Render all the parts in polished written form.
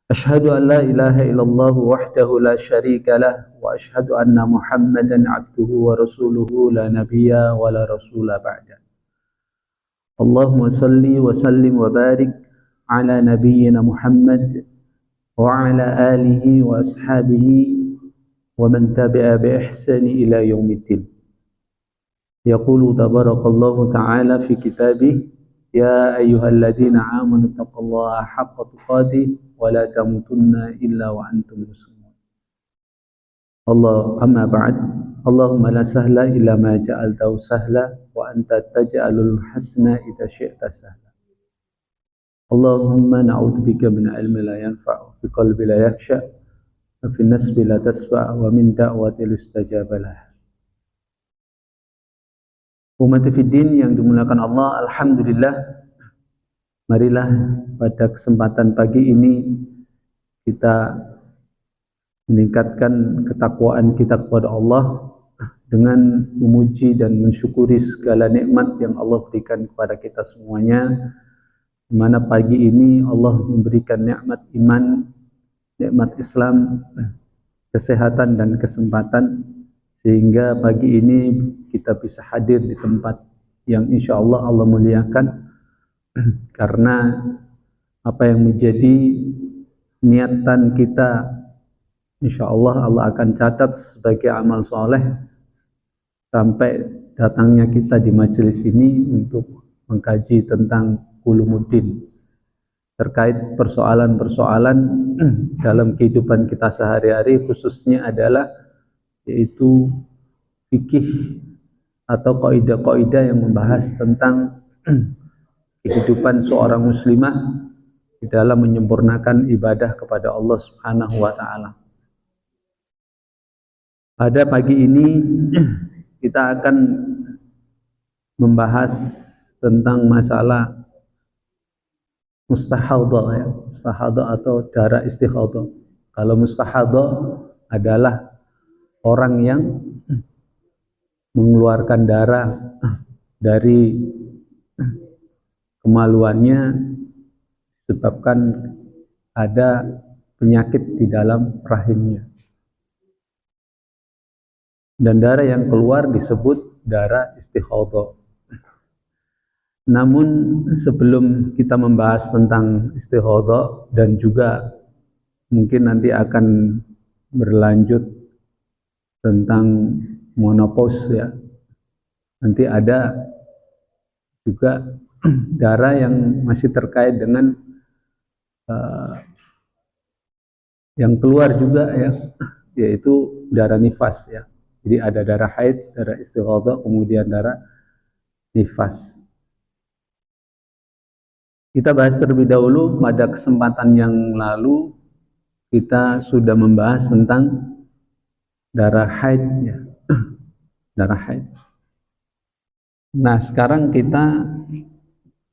أشهد أن لا إله إلا الله وحده لا شريك له وأشهد أن محمدا عبده ورسوله لا نبي ولا رسول بعده. اللهم صل وسلم وبارك على نبينا محمد وعلى آله وأصحابه ومن تبع بإحسان إلى يوم الدين. يقول تبارك الله تعالى في كتابه: يا أيها الذين آمنوا اتقوا الله حق تقاته ولا تموتن إلا وأنتم مسلمون. الله أما بعد، اللهم لا سهل إلا ما جعلته سهلا وأنت تجعل الحسن إذا شئت سهلا. اللهم نعوذ بك من علم لا ينفع وفي قلب لا يخشع وفي النسب لا تسمع ومن دعوة لا يستجاب لها. Umat fiddin yang dimuliakan Allah, alhamdulillah, marilah pada kesempatan pagi ini kita meningkatkan ketakwaan kita kepada Allah dengan memuji dan mensyukuri segala nikmat yang Allah berikan kepada kita semuanya, di mana pagi ini Allah memberikan nikmat iman, nikmat Islam, kesehatan dan kesempatan, sehingga pagi ini kita bisa hadir di tempat yang insya Allah Allah muliakan, karena apa yang menjadi niatan kita insya Allah Allah akan catat sebagai amal soleh sampai datangnya kita di majelis ini untuk mengkaji tentang ulumuddin, terkait persoalan-persoalan dalam kehidupan kita sehari-hari, khususnya adalah yaitu fikih atau kaidah-kaidah yang membahas tentang kehidupan seorang muslimah di dalam menyempurnakan ibadah kepada Allah Subhanahu wa taala. Pada pagi ini kita akan membahas tentang masalah mustahadah, ya. Mustahadah atau darah istihadah. Kalau mustahadah adalah orang yang mengeluarkan darah dari kemaluannya disebabkan ada penyakit di dalam rahimnya, dan darah yang keluar disebut darah istihadah. Namun sebelum kita membahas tentang istihadah dan juga mungkin nanti akan berlanjut tentang menopause, ya, nanti ada juga darah yang masih terkait dengan yang keluar juga, ya, yaitu darah nifas, ya. Jadi ada darah haid, darah istihadah, kemudian darah nifas. Kita bahas terlebih dahulu. Pada kesempatan yang lalu kita sudah membahas tentang darah haid, ya. Darah haid. Nah, sekarang kita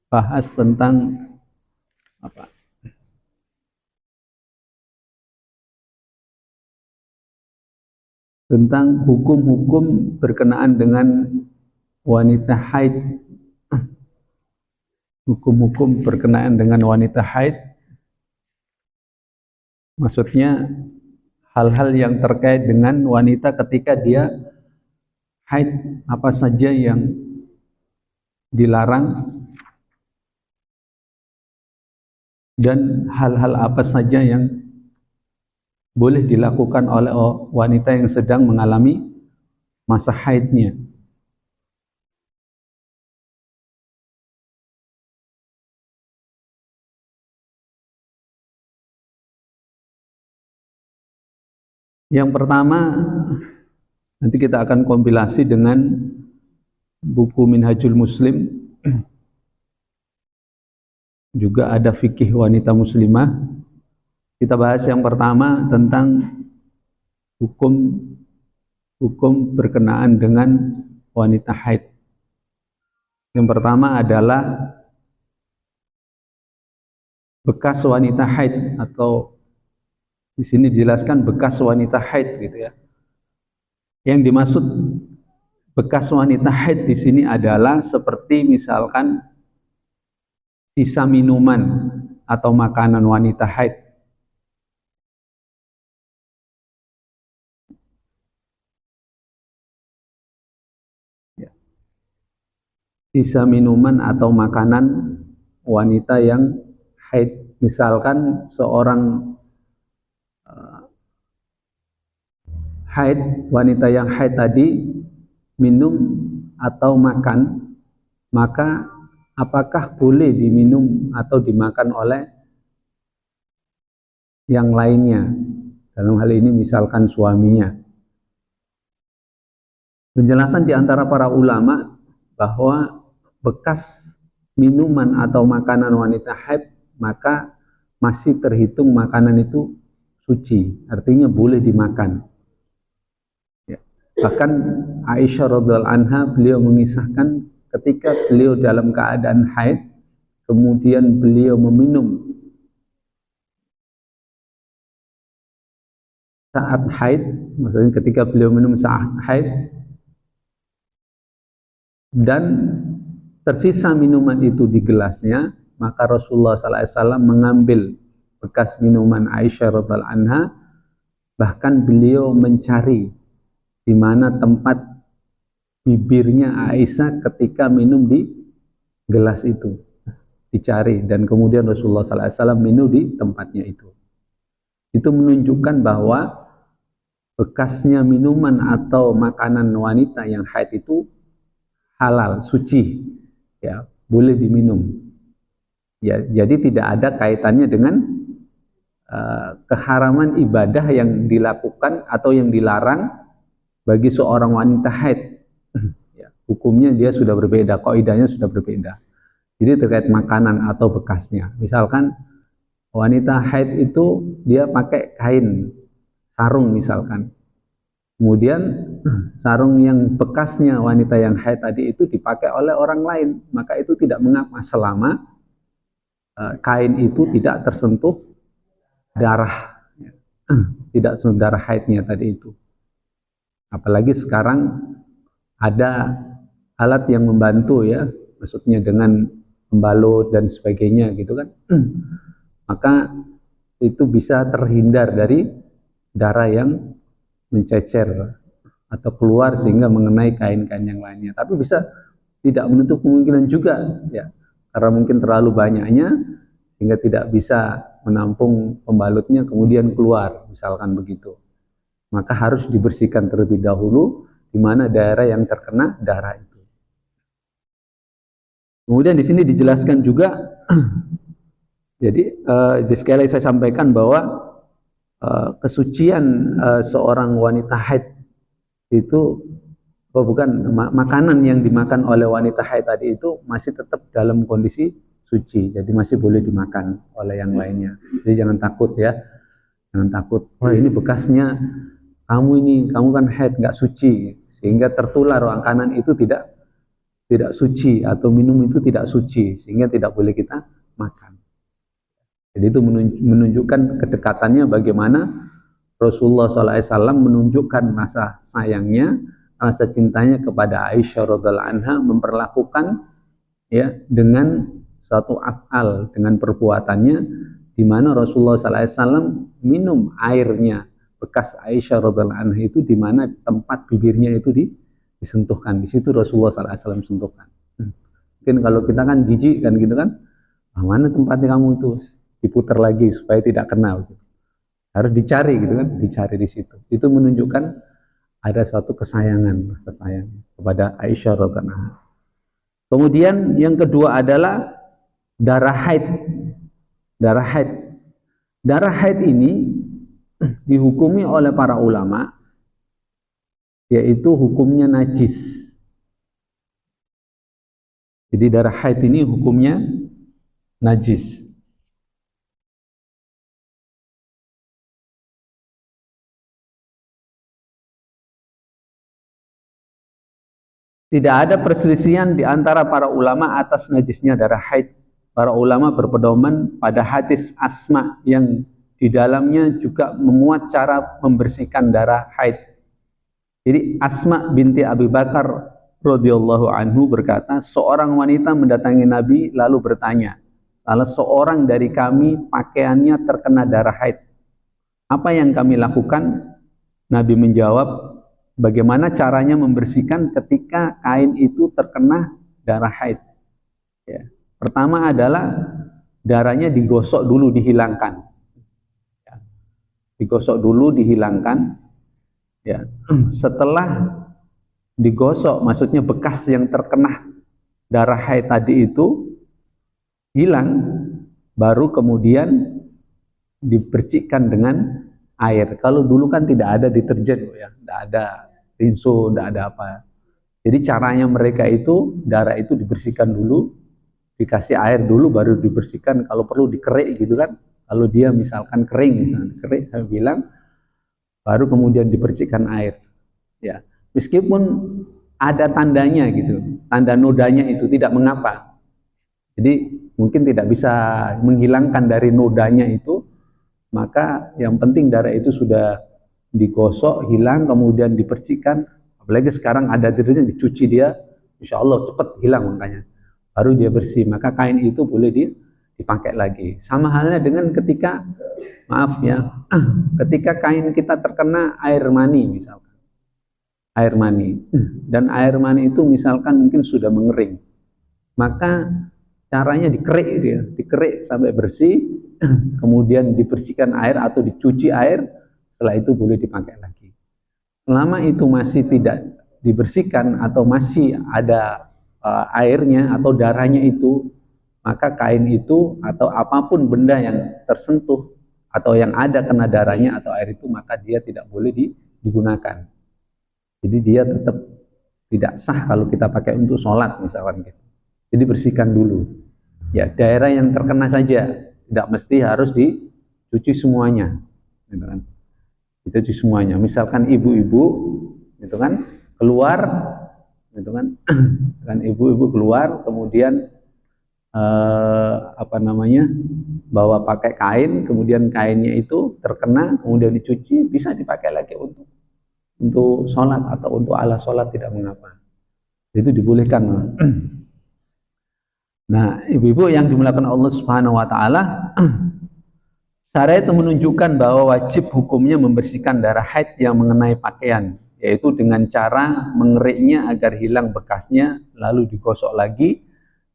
bahas tentang apa? Tentang hukum-hukum berkenaan dengan wanita haid. Hukum-hukum berkenaan dengan wanita haid, maksudnya hal-hal yang terkait dengan wanita ketika dia haid, apa saja yang dilarang dan hal-hal apa saja yang boleh dilakukan oleh wanita yang sedang mengalami masa haidnya. Yang pertama, nanti kita akan kompilasi dengan buku Minhajul Muslim, juga ada fikih wanita muslimah. Kita bahas yang pertama tentang hukum berkenaan dengan wanita haid. Yang pertama adalah bekas wanita haid, atau di sini dijelaskan bekas wanita haid, gitu ya. Yang dimaksud bekas wanita haid di sini adalah seperti misalkan sisa minuman atau makanan wanita haid sisa minuman atau makanan wanita yang haid. Misalkan seorang haid, wanita yang haid tadi minum atau makan, maka apakah boleh diminum atau dimakan oleh yang lainnya? Dalam hal ini misalkan suaminya. Penjelasan di antara para ulama bahwa bekas minuman atau makanan wanita haid maka masih terhitung makanan itu suci, artinya boleh dimakan. Ya. Bahkan Aisyah radhiyallahu anha beliau mengisahkan ketika beliau dalam keadaan haid, kemudian beliau meminum saat haid, maksudnya ketika beliau minum saat haid dan tersisa minuman itu di gelasnya, maka Rasulullah SAW mengambil bekas minuman Aisyah radhiyallahu anha, bahkan beliau mencari di mana tempat bibirnya Aisyah ketika minum di gelas itu, dicari, dan kemudian Rasulullah SAW minum di tempatnya itu. Itu menunjukkan bahwa bekasnya minuman atau makanan wanita yang haid itu halal, suci, ya, boleh diminum. Ya, jadi tidak ada kaitannya dengan keharaman ibadah yang dilakukan atau yang dilarang bagi seorang wanita haid. Ya, hukumnya dia sudah berbeda, kaidahnya sudah berbeda. Jadi terkait makanan atau bekasnya, misalkan wanita haid itu dia pakai kain sarung misalkan, kemudian sarung yang bekasnya wanita yang haid tadi itu dipakai oleh orang lain, maka itu tidak mengapa selama kain itu tidak tersentuh darah, tidak tersentuh darah haidnya tadi itu. Apalagi sekarang ada alat yang membantu, ya, maksudnya dengan membalut dan sebagainya gitu kan, maka itu bisa terhindar dari darah yang mencecer atau keluar sehingga mengenai kain-kain yang lainnya. Tapi bisa tidak menutup kemungkinan juga, ya, karena mungkin terlalu banyaknya sehingga tidak bisa menampung pembalutnya kemudian keluar, misalkan begitu. Maka harus dibersihkan terlebih dahulu di mana daerah yang terkena darah itu. Kemudian di sini dijelaskan juga jadi sekali lagi saya sampaikan bahwa kesucian seorang wanita haid itu bukan makanan yang dimakan oleh wanita haid tadi itu masih tetap dalam kondisi suci, jadi masih boleh dimakan oleh yang lainnya. Jadi jangan takut, ya, jangan takut, wah ini bekasnya kamu kan haid nggak suci sehingga tertular makanan itu tidak suci atau minum itu tidak suci sehingga tidak boleh kita makan. Jadi itu menunjukkan kedekatannya bagaimana Rasulullah SAW menunjukkan rasa sayangnya, rasa cintanya kepada Aisyah radhiallahu anha, memperlakukan, ya, dengan suatu af'al, dengan perbuatannya, di mana Rasulullah SAW minum airnya bekas Aisyah radhiallahu anha itu di mana tempat bibirnya itu disentuhkan. Di situ Rasulullah SAW sentuhkan. Mungkin kalau kita kan jijik kan gitu kan, mana tempatnya kamu itu? Diputar lagi supaya tidak kena, gitu. Harus dicari gitu kan, dicari di situ. Itu menunjukkan ada suatu kesayangan, rasa sayang kepada Aisyah radhiyallahu anha. Kemudian yang kedua adalah darah haid. Darah haid. Darah haid ini dihukumi oleh para ulama yaitu hukumnya najis. Jadi darah haid ini hukumnya najis. Tidak ada perselisihan di antara para ulama atas najisnya darah haid. Para ulama berpedoman pada hadis Asma yang di dalamnya juga memuat cara membersihkan darah haid. Jadi Asma binti Abi Bakar radhiyallahu anhu berkata, seorang wanita mendatangi Nabi lalu bertanya, salah seorang dari kami pakaiannya terkena darah haid. Apa yang kami lakukan? Nabi menjawab, bagaimana caranya membersihkan ketika kain itu terkena darah haid. Ya. Pertama adalah darahnya digosok dulu, dihilangkan. Ya. Digosok dulu, dihilangkan. Ya. Setelah digosok, maksudnya bekas yang terkena darah haid tadi itu hilang, baru kemudian dipercikkan dengan air. Kalau dulu kan tidak ada deterjen, ya, tidak ada rinso, tidak ada apa. Jadi caranya mereka itu darah itu dibersihkan dulu, dikasih air dulu, baru dibersihkan. Kalau perlu dikerik gitu kan. Kalau dia misalkan kering, misalnya kerik, saya bilang, baru kemudian dipercikkan air. Ya, meskipun ada tandanya gitu, tanda nodanya itu tidak mengapa. Jadi mungkin tidak bisa menghilangkan dari nodanya itu, maka yang penting darah itu sudah digosok, hilang, kemudian dipercikkan. Apalagi sekarang ada deterjen, dicuci dia, insya Allah cepat hilang makanya. Baru dia bersih, maka kain itu boleh dipakai lagi. Sama halnya dengan ketika, maaf ya, ketika kain kita terkena air mani misalkan. Air mani. Dan air mani itu misalkan mungkin sudah mengering. Maka caranya dikerik dia, dikerik sampai bersih, kemudian dibersihkan air atau dicuci air, setelah itu boleh dipakai lagi. Selama itu masih tidak dibersihkan atau masih ada airnya atau darahnya itu, maka kain itu atau apapun benda yang tersentuh atau yang ada kena darahnya atau air itu, maka dia tidak boleh digunakan. Jadi dia tetap tidak sah kalau kita pakai untuk sholat misalkan gitu. Jadi bersihkan dulu. Ya, daerah yang terkena saja, tidak mesti harus dicuci semuanya, gitu kan? Dicuci semuanya. Misalkan ibu-ibu, gitu kan, keluar, gitu kan, kan ibu-ibu keluar, kemudian bawa pakai kain, kemudian kainnya itu terkena, kemudian dicuci, bisa dipakai lagi untuk sholat atau untuk alas sholat, tidak mengapa. Itu dibolehkan. Nah, ibu-ibu yang dimuliakan Allah Subhanahu wa taala, syariat itu menunjukkan bahwa wajib hukumnya membersihkan darah haid yang mengenai pakaian, yaitu dengan cara mengeriknya agar hilang bekasnya, lalu digosok lagi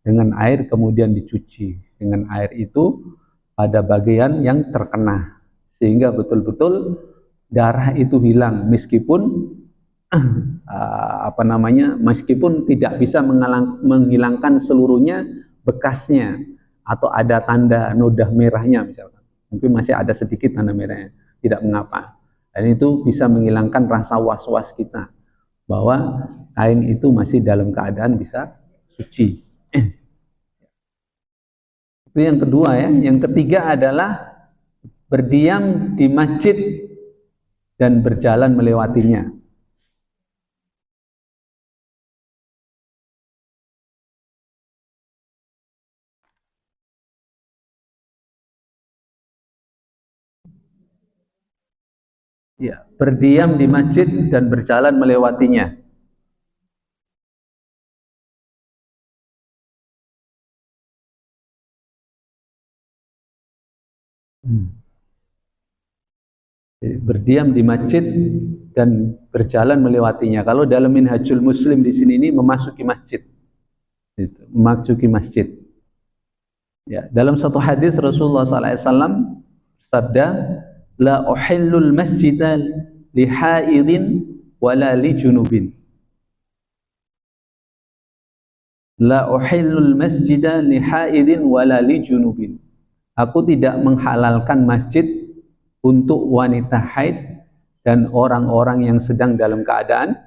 dengan air, kemudian dicuci dengan air itu pada bagian yang terkena, sehingga betul-betul darah itu hilang, meskipun meskipun tidak bisa menghilangkan seluruhnya bekasnya atau ada tanda noda merahnya misalkan, mungkin masih ada sedikit tanda merahnya, tidak mengapa. Dan itu bisa menghilangkan rasa was-was kita bahwa kain itu masih dalam keadaan bisa suci. Itu yang kedua ya. Yang ketiga adalah berdiam di masjid dan berjalan melewatinya. Ya, berdiam di masjid dan berjalan melewatinya. Berdiam di masjid dan berjalan melewatinya. Kalau dalam Minhajul Muslim di sini ini memasuki masjid. Memasuki masjid. Ya, dalam satu hadis Rasulullah SAW sabda, la uhillul masjida li haidin wala li junubin. La uhillul masjida li haidin wala li junubin. Aku tidak menghalalkan masjid untuk wanita haid dan orang-orang yang sedang dalam keadaan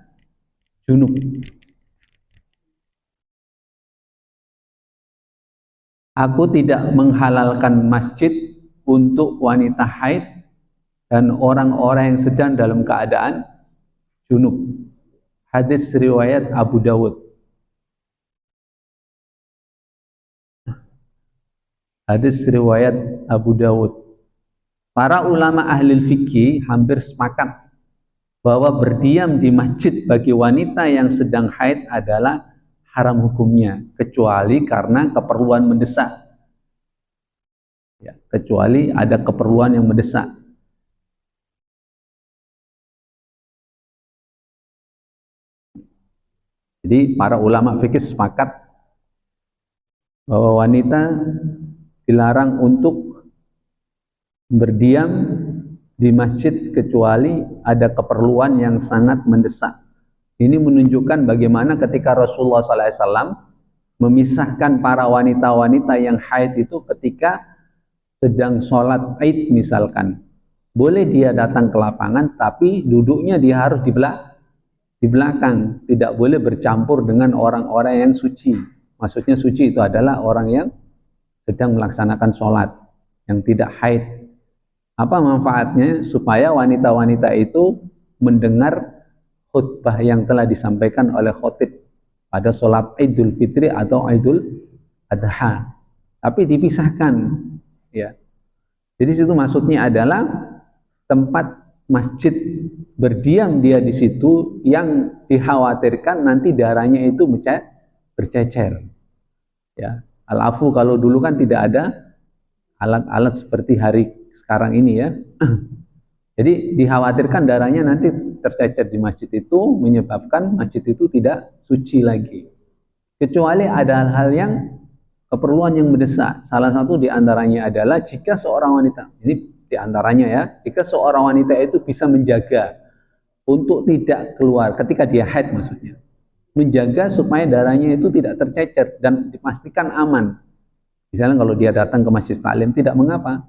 junub. Aku tidak menghalalkan masjid untuk wanita haid dan orang-orang yang sedang dalam keadaan junub. Hadis riwayat Abu Dawud. Hadis riwayat Abu Dawud. Para ulama ahli fikih hampir sepakat bahwa berdiam di masjid bagi wanita yang sedang haid adalah haram hukumnya, kecuali karena keperluan mendesak. Ya, kecuali ada keperluan yang mendesak. Jadi para ulama fikih sepakat bahwa wanita dilarang untuk berdiam di masjid kecuali ada keperluan yang sangat mendesak. Ini menunjukkan bagaimana ketika Rasulullah SAW memisahkan para wanita-wanita yang haid itu ketika sedang sholat Id misalkan. Boleh dia datang ke lapangan, tapi duduknya dia harus di belakang. Tidak boleh bercampur dengan orang-orang yang suci. Maksudnya suci itu adalah orang yang sedang melaksanakan sholat, yang tidak haid. Apa manfaatnya? Supaya wanita-wanita itu mendengar khutbah yang telah disampaikan oleh khotib pada sholat Idul Fitri atau Idul Adha. Tapi dipisahkan, ya. Jadi situ maksudnya adalah tempat masjid, berdiam dia di situ yang dikhawatirkan nanti darahnya itu bercecer. Ya, al-afu kalau dulu kan tidak ada alat-alat seperti hari sekarang ini ya. Jadi dikhawatirkan darahnya nanti tercecer di masjid itu menyebabkan masjid itu tidak suci lagi. Kecuali ada hal-hal yang keperluan yang mendesak. Salah satu diantaranya adalah jika seorang wanita, ini diantaranya ya, jika seorang wanita itu bisa menjaga untuk tidak keluar ketika dia haid maksudnya. Menjaga supaya darahnya itu tidak tercecer dan dipastikan aman. Misalnya kalau dia datang ke masjid taklim tidak mengapa.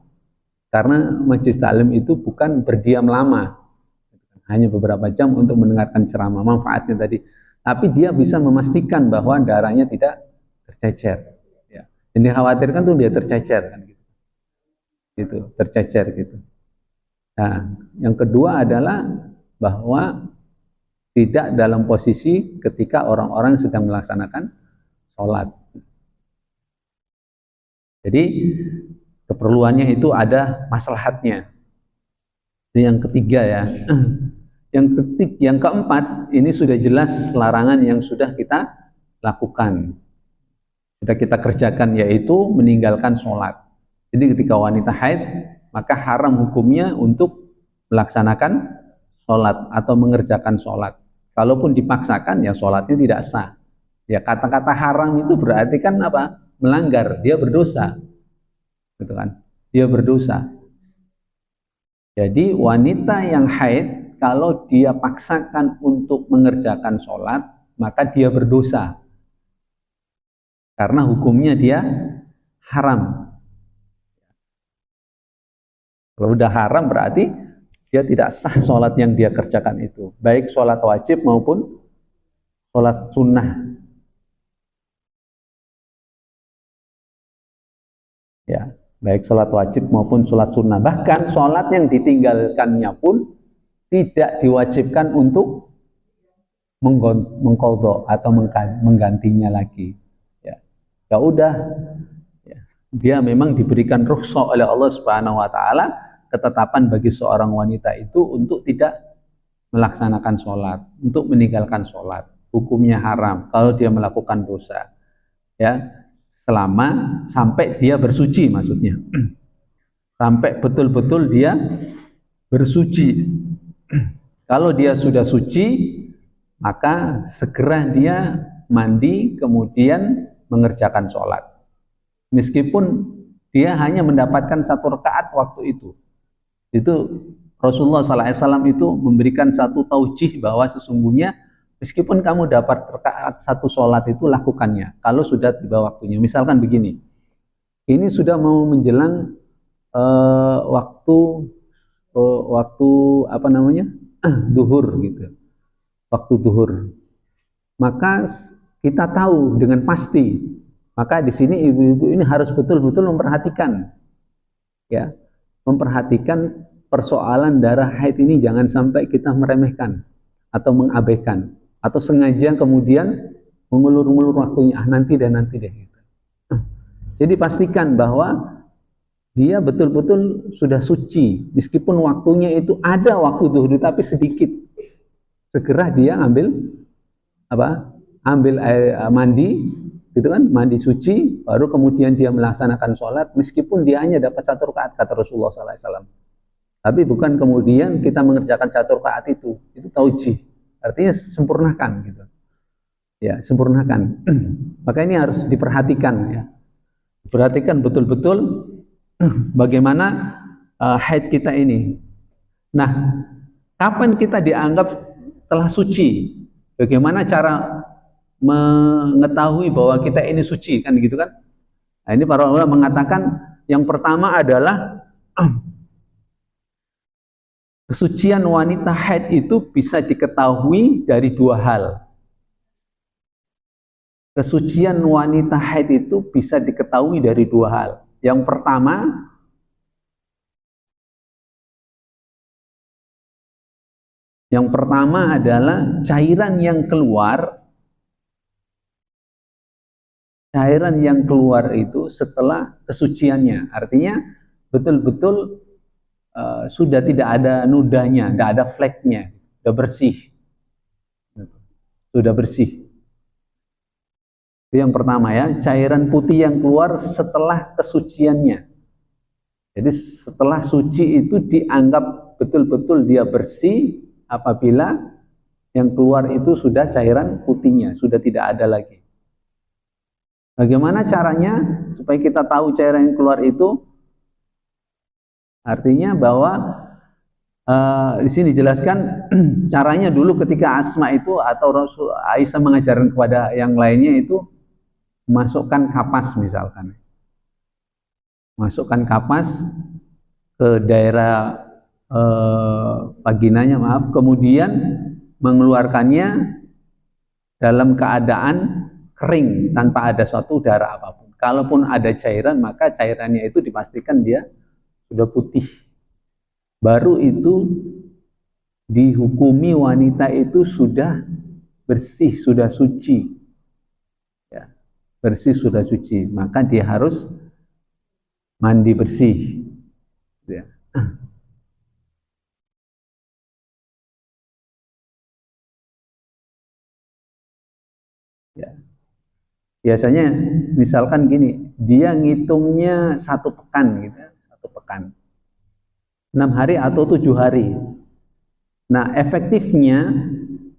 Karena majlis taklim itu bukan berdiam lama, hanya beberapa jam untuk mendengarkan ceramah, manfaatnya tadi. Tapi dia bisa memastikan bahwa darahnya tidak tercecer. Ya. Yang dikhawatirkan tuh dia tercecer, kan gitu, tercecer gitu. Nah, yang kedua adalah bahwa tidak dalam posisi ketika orang-orang sedang melaksanakan sholat. Jadi keperluannya itu ada maslahatnya. Ini yang ketiga ya. Yang keempat, ini sudah jelas larangan yang sudah kita lakukan, sudah kita kerjakan, yaitu meninggalkan sholat. Jadi ketika wanita haid, maka haram hukumnya untuk melaksanakan sholat atau mengerjakan sholat. Kalaupun dipaksakan, ya sholatnya tidak sah. Ya kata-kata haram itu berarti kan apa? Melanggar, dia berdosa. Gitu kan, dia berdosa. Jadi wanita yang haid kalau dia paksakan untuk mengerjakan sholat maka dia berdosa karena hukumnya dia haram. Kalau udah haram berarti dia tidak sah sholat yang dia kerjakan itu, baik sholat wajib maupun sholat sunnah. Ya, baik sholat wajib maupun sholat sunnah. Bahkan sholat yang ditinggalkannya pun tidak diwajibkan untuk mengqadha atau menggantinya lagi. Ya, ya udah, ya. Dia memang diberikan rukhsah oleh Allah Subhanahu Wa Taala, ketetapan bagi seorang wanita itu untuk tidak melaksanakan sholat, untuk meninggalkan sholat. Hukumnya haram kalau dia melakukan dosa. Ya. Selama sampai dia bersuci maksudnya. Sampai betul-betul dia bersuci. Kalau dia sudah suci, maka segera dia mandi kemudian mengerjakan sholat. Meskipun dia hanya mendapatkan 1 rakaat waktu itu. Itu Rasulullah SAW itu memberikan satu taujih bahwa sesungguhnya meskipun kamu dapat rakaat 1 sholat itu lakukannya kalau sudah tiba waktunya. Misalkan begini, ini sudah mau menjelang waktu apa namanya duhur gitu, waktu duhur. Maka kita tahu dengan pasti. Maka di sini ibu-ibu ini harus betul-betul memperhatikan, ya, memperhatikan persoalan darah haid ini jangan sampai kita meremehkan atau mengabaikan. Atau sengaja kemudian mengulur-ulur waktunya, nanti deh gitu. Jadi pastikan bahwa dia betul-betul sudah suci, meskipun waktunya itu ada waktu zuhur tapi sedikit. Segera dia ambil air, mandi, gitu kan, mandi suci, baru kemudian dia melaksanakan sholat, meskipun dia hanya dapat 1 rakaat kata Rasulullah SAW. Tapi bukan kemudian kita mengerjakan 1 rakaat itu taujih. Artinya sempurnakan gitu. Ya, sempurnakan. Maka ini harus diperhatikan ya. Perhatikan betul-betul bagaimana haid kita ini. Nah, kapan kita dianggap telah suci? Bagaimana cara mengetahui bahwa kita ini suci, kan gitu kan? Nah, ini para ulama mengatakan yang pertama adalah kesucian wanita haid itu bisa diketahui dari dua hal. Kesucian wanita haid itu bisa diketahui dari dua hal. Yang pertama adalah cairan yang keluar itu setelah kesuciannya. Artinya betul-betul sudah tidak ada nudanya, tidak ada fleknya, sudah bersih. Sudah bersih. Itu yang pertama ya, cairan putih yang keluar setelah kesuciannya. Jadi setelah suci itu dianggap betul-betul dia bersih apabila yang keluar itu sudah cairan putihnya, sudah tidak ada lagi. Bagaimana caranya supaya kita tahu cairan yang keluar itu? Artinya bahwa di sini dijelaskan caranya dulu ketika Asma itu atau Rasul Aisyah mengajarkan kepada yang lainnya itu masukkan kapas misalkan. Masukkan kapas ke daerah vaginanya, kemudian mengeluarkannya dalam keadaan kering tanpa ada suatu darah apapun. Kalaupun ada cairan, maka cairannya itu dipastikan dia sudah putih. Baru itu dihukumi wanita itu sudah bersih, sudah suci. Ya, bersih, sudah suci. Maka dia harus mandi bersih. Ya. Ya. Biasanya misalkan gini, dia ngitungnya 1 pekan gitu, 1 pekan. 6 hari atau 7 hari. Nah, efektifnya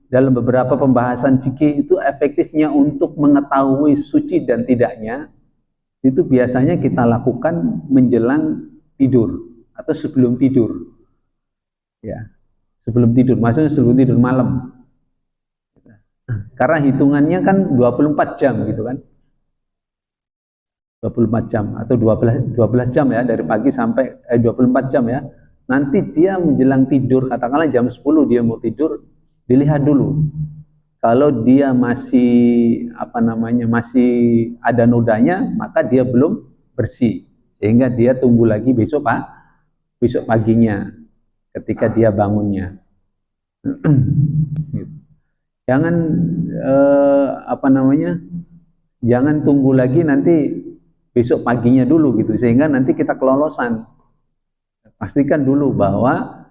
dalam beberapa pembahasan fikih itu efektifnya untuk mengetahui suci dan tidaknya itu biasanya kita lakukan menjelang tidur atau sebelum tidur. Ya, sebelum tidur, maksudnya sebelum tidur malam. Karena hitungannya kan 24 jam gitu kan. 24 jam atau 12 jam ya, dari pagi sampai 24 jam ya. Nanti dia menjelang tidur, katakanlah jam 10 dia mau tidur, dilihat dulu. Kalau dia masih masih ada nodanya, maka dia belum bersih. Sehingga dia tunggu lagi besok paginya ketika dia bangunnya. Jangan jangan tunggu lagi nanti besok paginya dulu gitu, sehingga nanti kita kelolosan. Pastikan dulu bahwa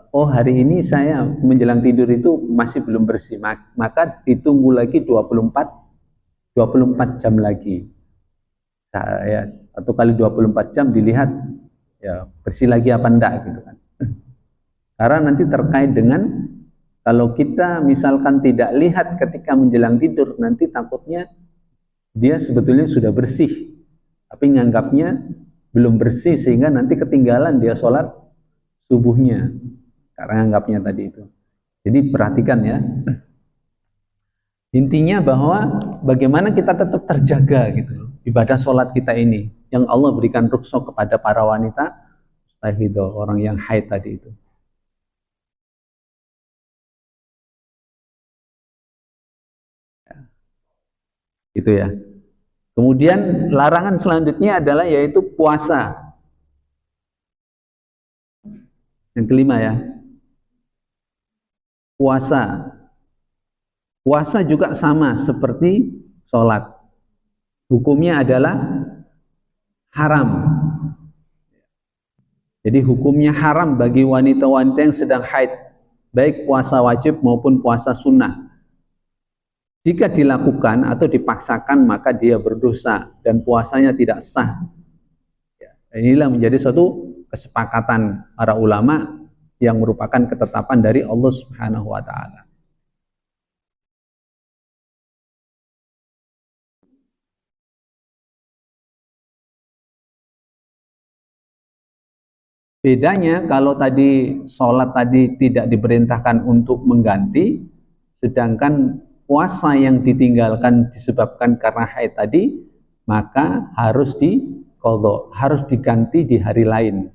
oh hari ini saya menjelang tidur itu masih belum bersih, maka ditunggu lagi 24 jam lagi. Nah, ya, 1 kali 24 jam dilihat ya bersih lagi apa enggak gitu kan. Karena nanti terkait dengan kalau kita misalkan tidak lihat ketika menjelang tidur, nanti takutnya dia sebetulnya sudah bersih, tapi nganggapnya belum bersih sehingga nanti ketinggalan dia sholat subuhnya karena nganggapnya tadi itu. Jadi perhatikan ya. Intinya bahwa bagaimana kita tetap terjaga gitu ibadah sholat kita ini yang Allah berikan rukhsah kepada para wanita mustahidah, orang yang haid tadi itu. Itu ya. Kemudian larangan selanjutnya adalah yaitu puasa. Yang kelima ya. Puasa. Puasa juga sama seperti sholat. Hukumnya adalah haram. Jadi hukumnya haram bagi wanita-wanita yang sedang haid, baik puasa wajib maupun puasa sunnah. Jika dilakukan atau dipaksakan maka dia berdosa dan puasanya tidak sah. Inilah menjadi suatu kesepakatan para ulama yang merupakan ketetapan dari Allah Subhanahu wa taala. Bedanya kalau tadi sholat tadi tidak diperintahkan untuk mengganti, sedangkan puasa yang ditinggalkan disebabkan karena haid tadi, maka harus diqadha, harus diganti di hari lain.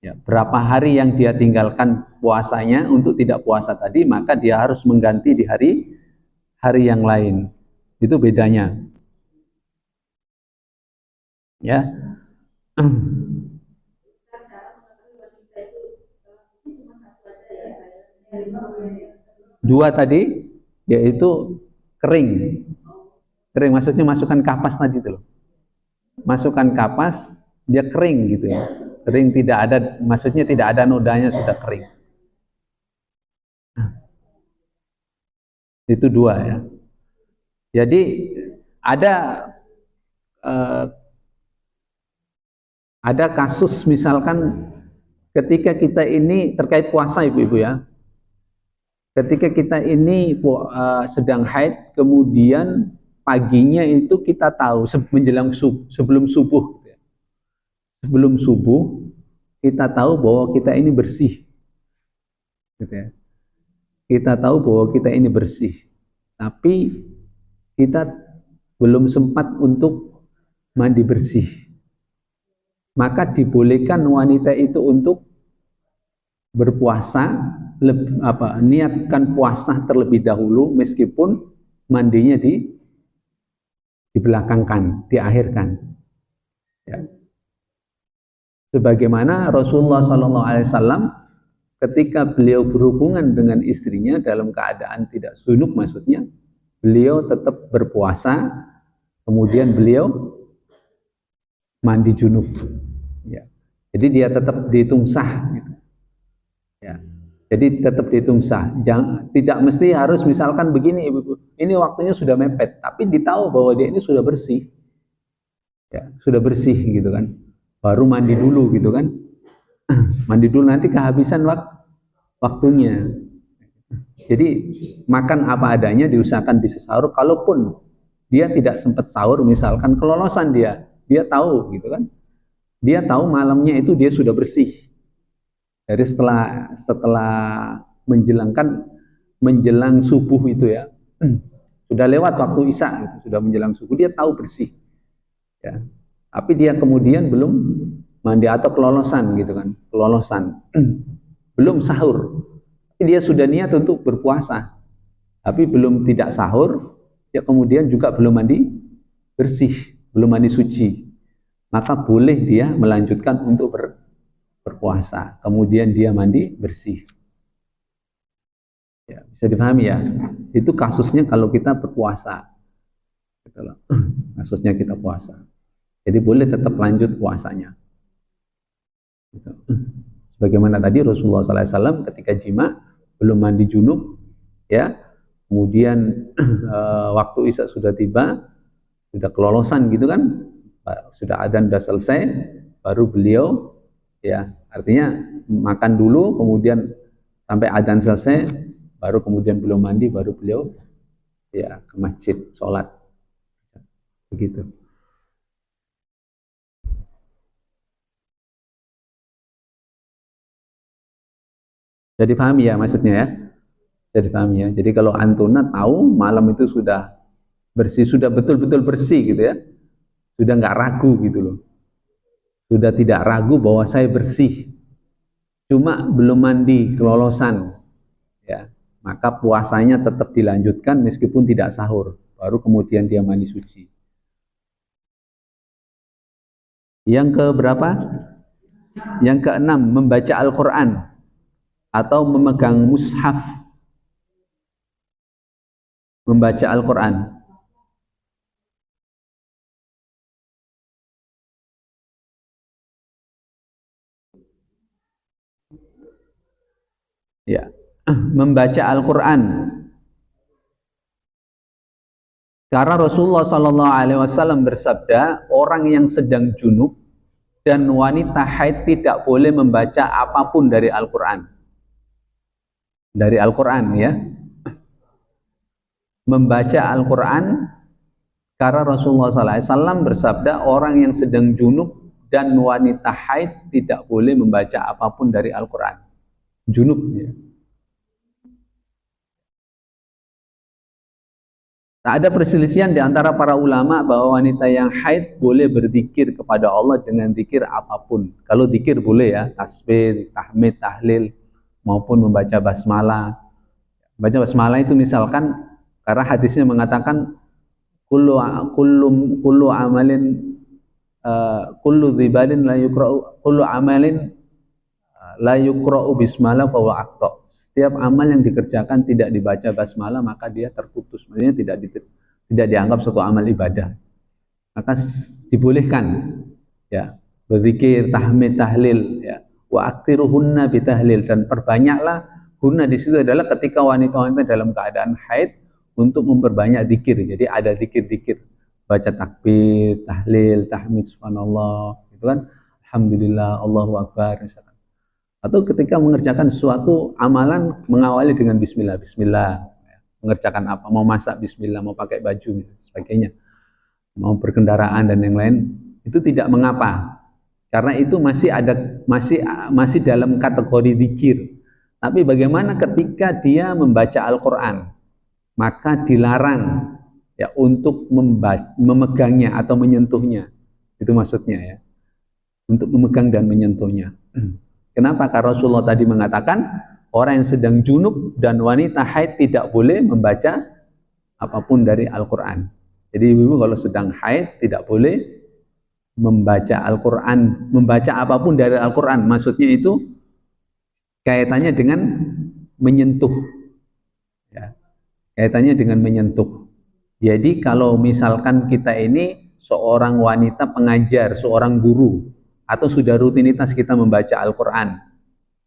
Ya, berapa hari yang dia tinggalkan puasanya untuk tidak puasa tadi, maka dia harus mengganti di hari yang lain. Itu bedanya. Ya. Dua tadi yaitu kering. Kering maksudnya masukkan kapas tadi itu loh. Masukkan kapas, dia kering gitu ya. Kering tidak ada, maksudnya tidak ada nodanya, sudah kering. Itu dua ya. Jadi ada eh, ada kasus misalkan ketika kita ini terkait puasa ibu-ibu ya. Ketika kita ini sedang haid, kemudian paginya itu kita tahu menjelang sebelum subuh, gitu ya. Sebelum subuh kita tahu bahwa kita ini bersih, gitu ya. Kita tahu bahwa kita ini bersih, tapi kita belum sempat untuk mandi bersih. Maka dibolehkan wanita itu untuk berpuasa, niatkan puasa terlebih dahulu meskipun mandinya dibelakangkan, diakhirkan. Ya. Sebagaimana Rasulullah SAW ketika beliau berhubungan dengan istrinya dalam keadaan tidak junub, maksudnya beliau tetap berpuasa, kemudian beliau mandi junub. Ya. Jadi dia tetap dihitung sah. Gitu. Ya. Jadi tetap dihitung sah. Tidak mesti harus misalkan begini, ibu, ini waktunya sudah mepet, tapi ditahu bahwa dia ini sudah bersih, ya, sudah bersih gitu kan. Baru mandi dulu gitu kan. Mandi dulu nanti kehabisan waktunya. Jadi makan apa adanya, diusahakan bisa sahur. Kalaupun dia tidak sempat sahur, misalkan kelolosan dia tahu gitu kan. Dia tahu malamnya itu dia sudah bersih. Dari setelah menjelang subuh itu ya, sudah lewat waktu isya, gitu, sudah menjelang subuh, dia tahu bersih, ya. Tapi dia kemudian belum mandi atau kelolosan gitu kan, kelolosan, belum sahur, tapi dia sudah niat untuk berpuasa, tapi belum tidak sahur, ya kemudian juga belum mandi bersih, belum mandi suci, maka boleh dia melanjutkan untuk berpuasa, kemudian dia mandi bersih. Ya, bisa dipahami ya. Itu kasusnya kalau kita berpuasa. Kasusnya kita puasa. Jadi boleh tetap lanjut puasanya. Sebagaimana tadi Rasulullah SAW ketika jima belum mandi junub, ya, kemudian waktu isya sudah tiba, sudah kelolosan gitu kan, sudah adzan sudah selesai, baru beliau, ya, artinya makan dulu, kemudian sampai adzan selesai, baru kemudian belum mandi, baru beliau ya ke masjid sholat, begitu. Jadi pahami ya maksudnya ya. Jadi pahami ya. Jadi kalau antuna tahu malam itu sudah bersih, sudah betul-betul bersih gitu ya, sudah nggak ragu gitu loh, sudah tidak ragu bahwa saya bersih, cuma belum mandi kelolosan, ya, maka puasanya tetap dilanjutkan meskipun tidak sahur, baru kemudian dia mandi suci. Yang ke berapa? Yang keenam, membaca Al-Quran atau memegang mushaf. Membaca Al-Quran. Ya, membaca Al-Quran. Karena Rasulullah SAW bersabda, orang yang sedang junub dan wanita haid tidak boleh membaca apapun dari Al-Quran. Dari Al-Quran ya. Membaca Al-Quran, karena Rasulullah SAW bersabda, orang yang sedang junub dan wanita haid tidak boleh membaca apapun dari Al-Quran. Junub ya. Tak ada perselisihan di antara para ulama bahwa wanita yang haid boleh berzikir kepada Allah dengan zikir apapun. Kalau zikir boleh ya, tasbih, tahmid, tahlil, maupun membaca basmalah. Baca basmalah itu misalkan, karena hadisnya mengatakan kullu amalin kullu dzibalin la yuqra'u kullu amalin la yuqra'u bismillah fa huwa aqta. Setiap amal yang dikerjakan tidak dibaca basmalah maka dia terputus, maksudnya tidak dianggap suatu amal ibadah. Maka dibolehkan ya berzikir, tahmid, tahlil ya. Wa aktsiruhunna bitahlil, dan perbanyaklah hunna di situ adalah ketika wanita-wanita dalam keadaan haid untuk memperbanyak zikir. Jadi ada zikir-zikir, baca takbir, tahlil, tahmid, subhanallah, itu kan, alhamdulillah, Allahu akbar misalkan. Atau ketika mengerjakan sesuatu amalan mengawali dengan bismillah, bismillah. Mengerjakan apa, mau masak bismillah, mau pakai baju sebagainya, mau berkendaraan dan yang lain, itu tidak mengapa. Karena itu masih dalam kategori zikir. Tapi bagaimana ketika dia membaca Al-Qur'an? Maka dilarang ya untuk memegangnya atau menyentuhnya. Itu maksudnya ya. Untuk memegang dan menyentuhnya. Kenapa? Karena Rasulullah tadi mengatakan orang yang sedang junub dan wanita haid tidak boleh membaca apapun dari Al-Quran. Jadi ibu-ibu kalau sedang haid tidak boleh membaca Al-Quran, membaca apapun dari Al-Quran. Maksudnya itu kaitannya dengan menyentuh. Ya. Kaitannya dengan menyentuh. Jadi kalau misalkan kita ini seorang wanita pengajar, seorang guru, atau sudah rutinitas kita membaca Al-Quran,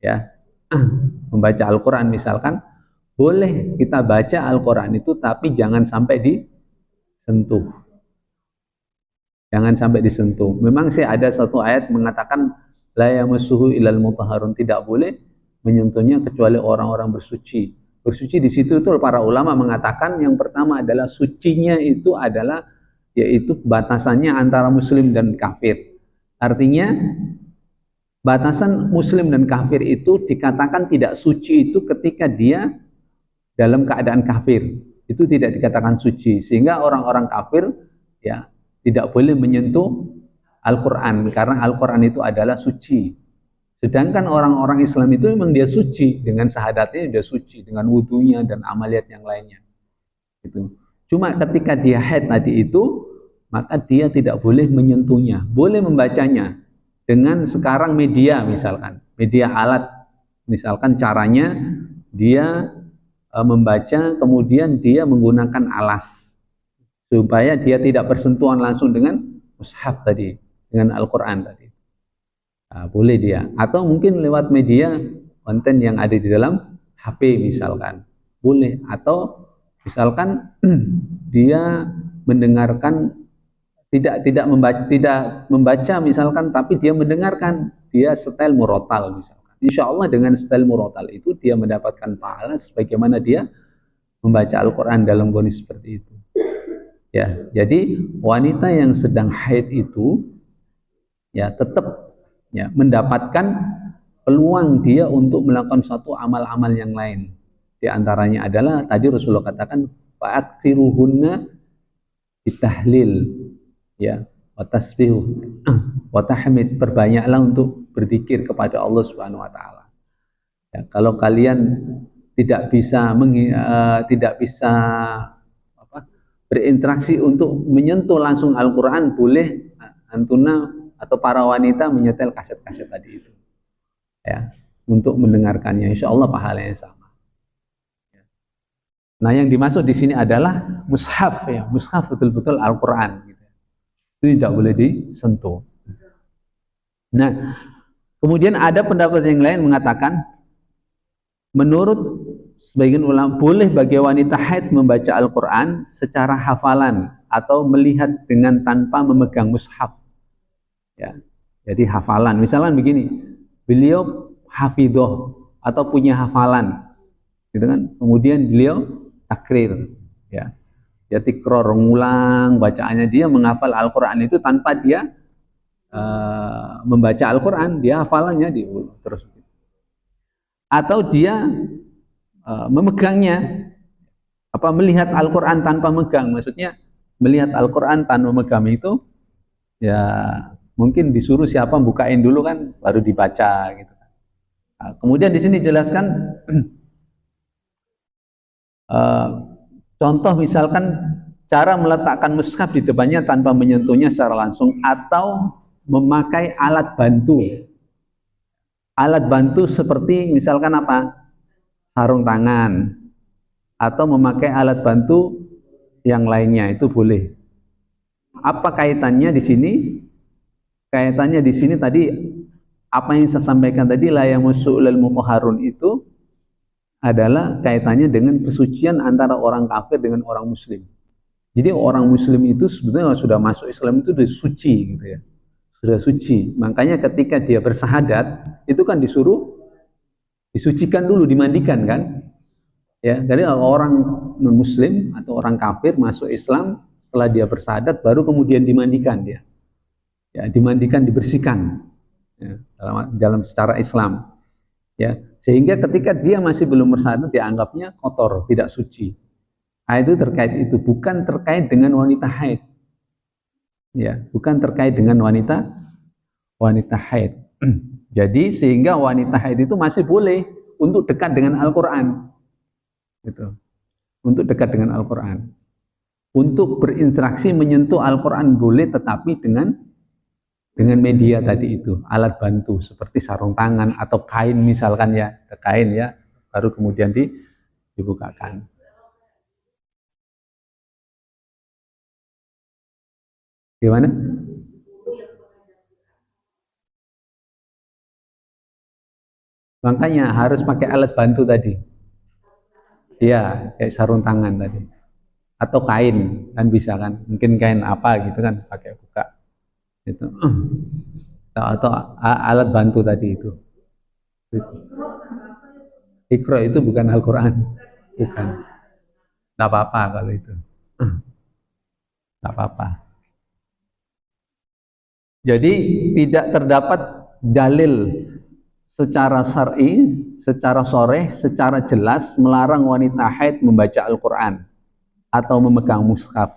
ya, membaca Al-Quran misalkan, boleh kita baca Al-Quran itu, tapi jangan sampai disentuh. Jangan sampai disentuh. Memang sih ada satu ayat mengatakan la yamassuhu ilal mutahharun, tidak boleh menyentuhnya kecuali orang-orang bersuci. Bersuci di situ itu para ulama mengatakan yang pertama adalah sucinya itu adalah yaitu batasannya antara muslim dan kafir. Artinya batasan muslim dan kafir itu dikatakan tidak suci itu ketika dia dalam keadaan kafir. Itu tidak dikatakan suci. Sehingga orang-orang kafir ya tidak boleh menyentuh Al-Quran karena Al-Quran itu adalah suci. Sedangkan orang-orang Islam itu memang dia suci, dengan syahadatnya dia suci, dengan wudunya dan amaliat yang lainnya. Gitu. Cuma ketika dia haid tadi itu, maka dia tidak boleh menyentuhnya, boleh membacanya dengan sekarang media misalkan, media alat, misalkan caranya dia membaca kemudian dia menggunakan alas supaya dia tidak bersentuhan langsung dengan mushaf tadi, dengan Al-Quran tadi. Nah, boleh dia, atau mungkin lewat media konten yang ada di dalam HP misalkan, boleh, atau misalkan dia mendengarkan tidak membaca misalkan, tapi dia mendengarkan, dia setel murotal misalkan. Insya Allah dengan setel murotal itu dia mendapatkan pahala sebagaimana dia membaca Al-Quran dalam kondisi seperti itu. Ya, jadi wanita yang sedang haid itu ya tetap ya mendapatkan peluang dia untuk melakukan suatu amal-amal yang lain. Di antaranya adalah tadi Rasulullah katakan fa'aksiruhunna bitahlil, ya, wa tasbih wa tahmid, perbanyaklah untuk berzikir kepada Allah Subhanahu wa taala. Ya, kalau kalian tidak bisa berinteraksi untuk menyentuh langsung Al-Qur'an, boleh antuna atau para wanita menyetel kaset-kaset tadi itu. Ya, untuk mendengarkannya, insya Allah pahalanya sama. Nah, yang dimaksud di sini adalah mushaf, ya, mushaf betul-betul Al-Qur'an gitu. Itu tidak boleh disentuh. Nah, kemudian ada pendapat yang lain mengatakan menurut sebagian ulama boleh bagi wanita haid membaca Al-Quran secara hafalan atau melihat dengan tanpa memegang mushaf. Ya, jadi hafalan. Misalnya begini, beliau hafidhoh atau punya hafalan, gitu kan? Kemudian beliau takrir, ya. Dia tikror, ngulang bacaannya, dia menghafal Al-Quran itu tanpa dia membaca Al-Quran, dia hafalannya diulang terus. Atau dia memegangnya, melihat Al-Quran tanpa megang, maksudnya melihat Al-Quran tanpa megang itu ya mungkin disuruh siapa bukain dulu kan baru dibaca gitu. Nah, kemudian di sini jelaskan contoh misalkan cara meletakkan mushaf di depannya tanpa menyentuhnya secara langsung atau memakai alat bantu. Alat bantu seperti misalkan apa? Sarung tangan atau memakai alat bantu yang lainnya itu boleh. Apa kaitannya di sini? Kaitannya di sini tadi apa yang saya sampaikan tadi la yamassul mutahharun itu adalah kaitannya dengan kesucian antara orang kafir dengan orang muslim. Jadi orang muslim itu sebetulnya sudah masuk Islam itu sudah suci gitu ya. Sudah suci. Makanya ketika dia bersahadat itu kan disuruh disucikan dulu, dimandikan kan? Ya, jadi orang non muslim atau orang kafir masuk Islam setelah dia bersahadat baru kemudian dimandikan dia. Ya, dimandikan, dibersihkan. Ya, dalam secara Islam. Ya, sehingga ketika dia masih belum bersahadat dianggapnya kotor, tidak suci. Nah, itu terkait itu, bukan terkait dengan wanita haid. Ya, bukan terkait dengan wanita haid. Jadi sehingga wanita haid itu masih boleh untuk dekat dengan Al-Qur'an. Gitu. Untuk dekat dengan Al-Qur'an. Untuk berinteraksi menyentuh Al-Qur'an boleh, tetapi dengan media tadi itu, alat bantu seperti sarung tangan atau kain misalkan ya, kain ya, baru kemudian dibukakan. Gimana? Makanya harus pakai alat bantu tadi. Iya, kayak sarung tangan tadi. Atau kain, kan bisa kan. Mungkin kain apa gitu kan, pakai buka. Itu. Atau alat bantu tadi itu. Iqra itu bukan Al-Quran. Bukan. Tidak apa-apa kalau itu. Tidak apa-apa. Jadi tidak terdapat dalil secara syar'i, secara sharih, secara jelas melarang wanita haid membaca Al-Quran atau memegang mushaf.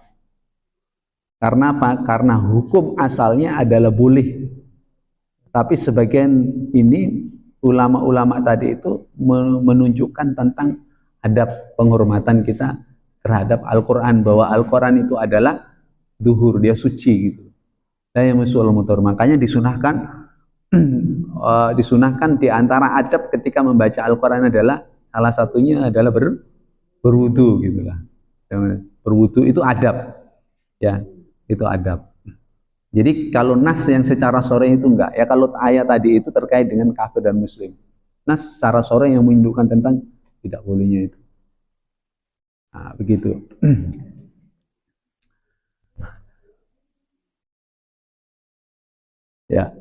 Karena apa? Karena hukum asalnya adalah boleh. Tapi sebagian ini ulama-ulama tadi itu menunjukkan tentang adab penghormatan kita terhadap Al-Quran, bahwa Al-Quran itu adalah duhur, dia suci gitu. Saya musul motor, makanya disunahkan disunahkan di antara adab ketika membaca Al-Quran adalah salah satunya adalah berwudu gitulah. Berwudu itu adab, ya itu adab. Jadi kalau nas yang secara sore itu enggak, ya kalau ayat tadi itu terkait dengan kafir dan muslim. Nas secara sore yang menunjukkan tentang tidak bolehnya itu. Nah, begitu. Ya.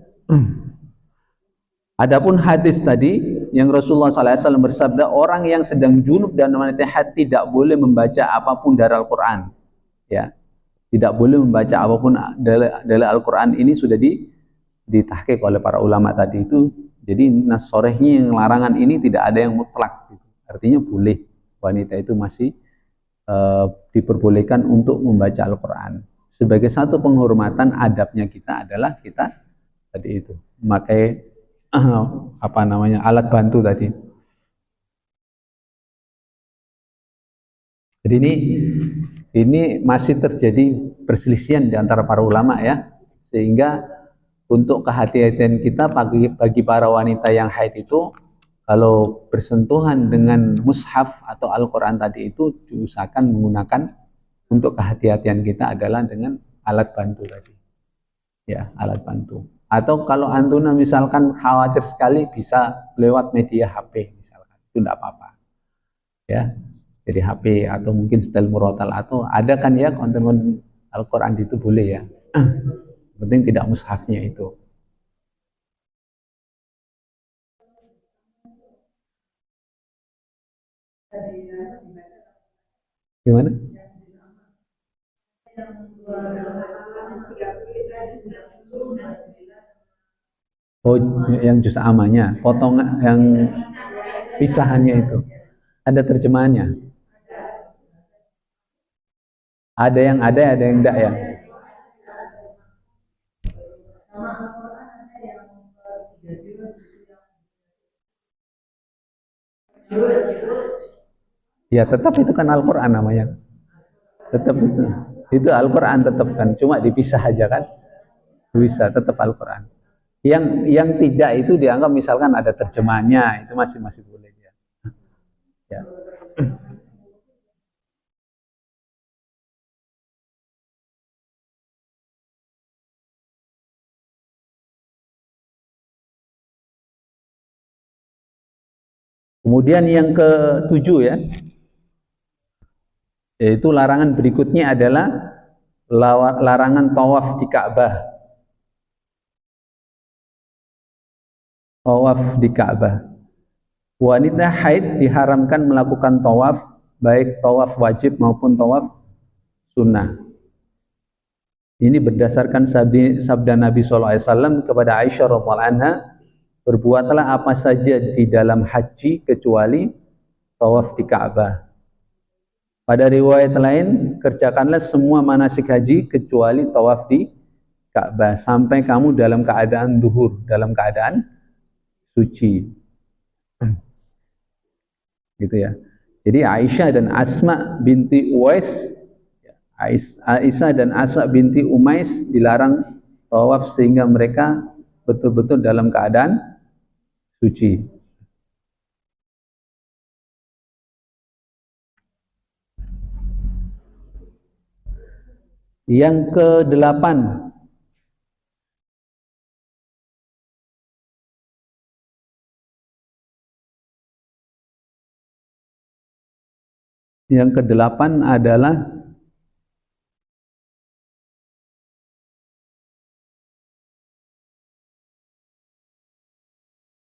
Adapun hadis tadi yang Rasulullah SAW bersabda, orang yang sedang junub dan wanita haid tidak boleh membaca apapun dari Al-Quran. Ya, tidak boleh membaca apapun dari Al-Quran. Ini sudah ditahqiq oleh para ulama tadi itu. Jadi nas sorehnya yang larangan ini tidak ada yang mutlak. Artinya boleh, wanita itu masih diperbolehkan untuk membaca Al-Quran. Sebagai satu penghormatan, adabnya kita adalah kita tadi itu memakai alat bantu tadi. Jadi ini masih terjadi perselisihan di antara para ulama ya, sehingga untuk kehati-hatian kita bagi para wanita yang haid itu, kalau bersentuhan dengan mushaf atau Al-Quran tadi itu diusahakan menggunakan, untuk kehati-hatian kita adalah dengan alat bantu tadi. Ya, alat bantu. Atau kalau antuna misalkan khawatir sekali bisa lewat media HP misalkan, itu tidak apa-apa. Ya, jadi HP atau mungkin setel murotal atau ada kan ya konten Al-Quran itu boleh ya. Penting tidak mushafnya itu. Gimana? Oh, yang juz amanya, potongan yang pisahannya itu. Ada terjemahannya. Ada yang enggak ya. Ya tetap itu kan Al-Quran namanya. Tetap itu Al-Quran tetap kan, cuma dipisah aja kan. Bisa tetap Al-Quran. Yang tidak itu dianggap misalkan ada terjemahannya, itu masih boleh ya. Ya. Kemudian yang ketujuh ya, yaitu larangan berikutnya adalah larangan tawaf di Ka'bah. Tawaf di Ka'bah. Wanita haid diharamkan melakukan tawaf, baik tawaf wajib maupun tawaf sunnah. Ini berdasarkan sabda Nabi SAW kepada Aisyah radhiyallahu anha, berbuatlah apa saja di dalam haji kecuali tawaf di Ka'bah. Pada riwayat lain, kerjakanlah semua manasik haji kecuali tawaf di Ka'bah sampai kamu dalam keadaan duhur, dalam keadaan suci. Gitu ya. Jadi Aisyah dan Asma binti Uwais, Aisyah dan Asma binti Umais dilarang tawaf sehingga mereka betul-betul dalam keadaan suci. Yang ke-8, adalah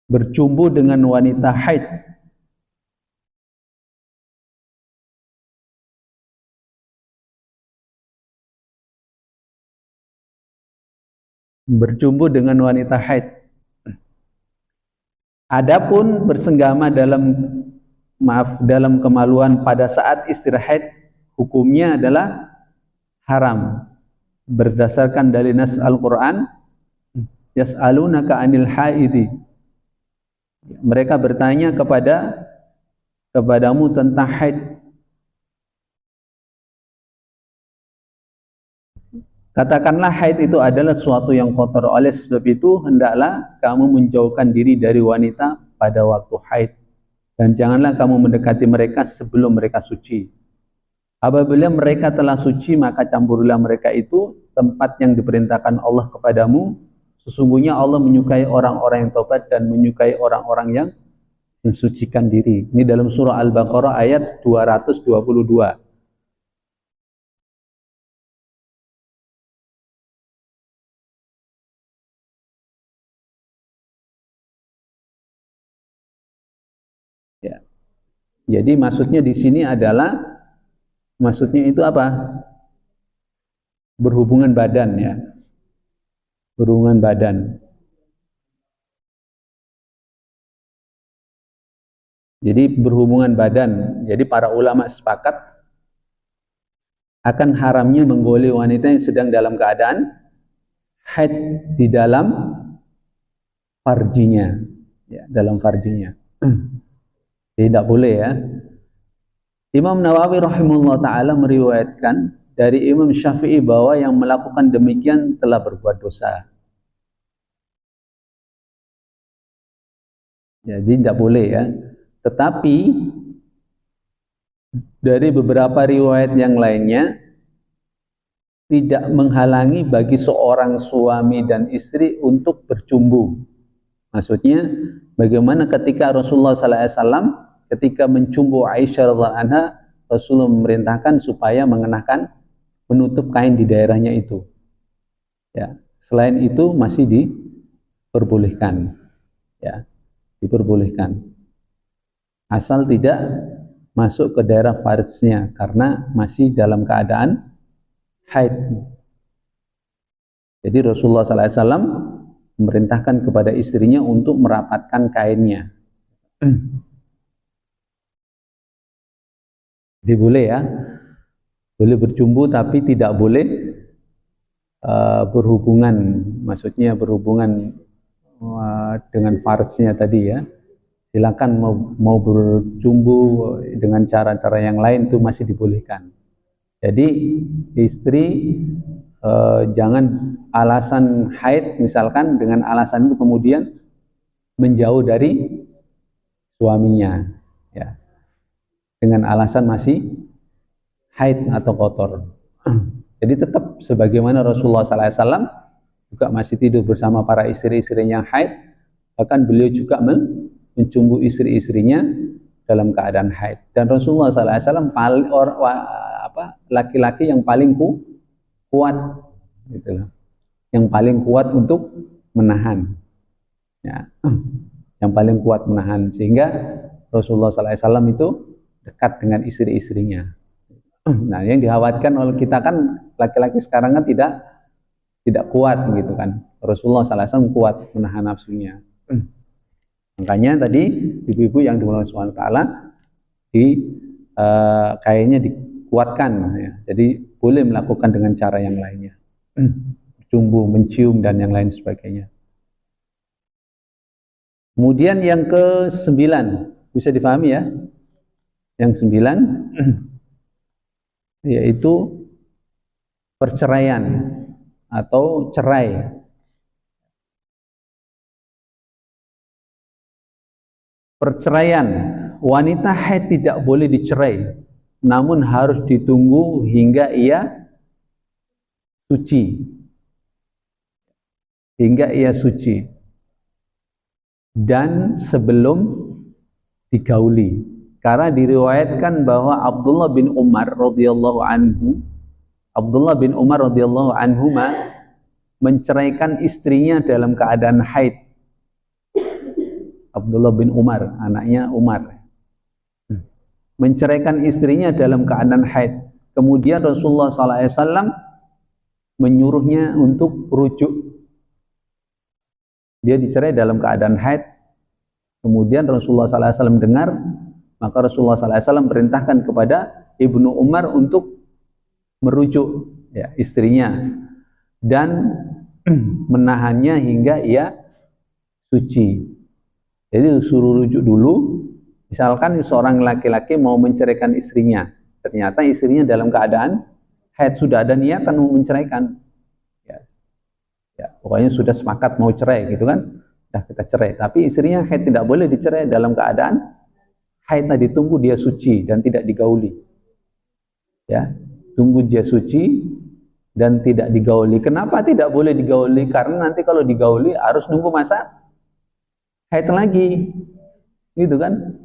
bercumbu dengan wanita haid. Bercumbu dengan wanita haid. Adapun bersenggama dalam kemaluan pada saat istirahat, hukumnya adalah haram. Berdasarkan dalil nas Al-Quran, yas'alunaka 'anil haidi. Mereka bertanya kepadamu tentang haid. Katakanlah haid itu adalah suatu yang kotor. Oleh sebab itu hendaklah kamu menjauhkan diri dari wanita pada waktu haid, dan janganlah kamu mendekati mereka sebelum mereka suci. Apabila mereka telah suci, maka campurilah mereka itu tempat yang diperintahkan Allah kepadamu. Sesungguhnya Allah menyukai orang-orang yang taubat dan menyukai orang-orang yang mensucikan diri. Ini dalam surah Al-Baqarah ayat 222. Ya. Jadi maksudnya di sini adalah, maksudnya itu apa? Berhubungan badan ya. Berhubungan badan. Jadi berhubungan badan. Jadi para ulama sepakat akan haramnya menggoli wanita yang sedang dalam keadaan haid di dalam farjinya, ya, dalam farjinya. Jadi tidak boleh ya. Imam Nawawi rahimahullah ta'ala meriwayatkan dari Imam Syafi'i bahwa yang melakukan demikian telah berbuat dosa. Jadi tidak boleh ya. Tetapi dari beberapa riwayat yang lainnya tidak menghalangi bagi seorang suami dan istri untuk bercumbu. Maksudnya bagaimana ketika Rasulullah SAW ketika mencumbu Aisyah radhiyallahu anha, Rasulullah memerintahkan supaya mengenakan menutup kain di daerahnya itu. Ya, selain itu masih diperbolehkan. Ya, diperbolehkan. Asal tidak masuk ke daerah farznya karena masih dalam keadaan haid. Jadi Rasulullah SAW memerintahkan kepada istrinya untuk merapatkan kainnya. Jadi boleh ya, boleh berjumbu tapi tidak boleh berhubungan, maksudnya berhubungan dengan farjnya tadi ya. Silakan mau berjumbu dengan cara-cara yang lain itu masih dibolehkan. Jadi istri jangan alasan haid misalkan, dengan alasan itu kemudian menjauh dari suaminya ya, dengan alasan masih haid atau kotor. Jadi tetap sebagaimana Rasulullah SAW juga masih tidur bersama para istri-istrinya yang haid, bahkan beliau juga mencumbu istri-istrinya dalam keadaan haid. Dan Rasulullah SAW laki-laki yang paling kuat, gitu loh, yang paling kuat untuk menahan, ya, yang paling kuat menahan, sehingga Rasulullah SAW itu dekat dengan istri-istrinya. Nah, yang dikhawatirkan oleh kita kan laki-laki sekarang kan tidak kuat gitu kan. Rasulullah SAW kuat menahan nafsunya. Makanya tadi ibu-ibu yang dimulai SWT kayaknya dikuatkan ya. Jadi boleh melakukan dengan cara yang lainnya. Cumbu, mencium dan yang lain sebagainya. Kemudian yang ke-9, bisa dipahami ya? Yang 9 yaitu perceraian atau cerai. Perceraian, wanita haid tidak boleh dicerai, namun harus ditunggu hingga ia suci. Hingga ia suci. Dan sebelum digauli. Karena diriwayatkan bahwa Abdullah bin Umar radhiyallahu anhu menceraikan istrinya dalam keadaan haid. Abdullah bin Umar, anaknya Umar, menceraikan istrinya dalam keadaan haid. Kemudian Rasulullah SAW menyuruhnya untuk rujuk. Dia dicerai dalam keadaan haid. Kemudian Rasulullah SAW dengar, maka Rasulullah SAW perintahkan kepada Ibnu Umar untuk merujuk ya, istrinya dan menahannya hingga ia suci. Jadi suruh rujuk dulu. Misalkan seorang laki-laki mau menceraikan istrinya, ternyata istrinya dalam keadaan haid, sudah ada niatan mau menceraikan. Ya, pokoknya sudah sepakat mau cerai gitu kan, dah kita cerai. Tapi istrinya haid, tidak boleh dicerai dalam keadaan haid. Tadi tunggu dia suci dan tidak digauli. Ya, tunggu dia suci dan tidak digauli. Kenapa tidak boleh digauli? Karena nanti kalau digauli harus nunggu masa haid lagi, gitu kan?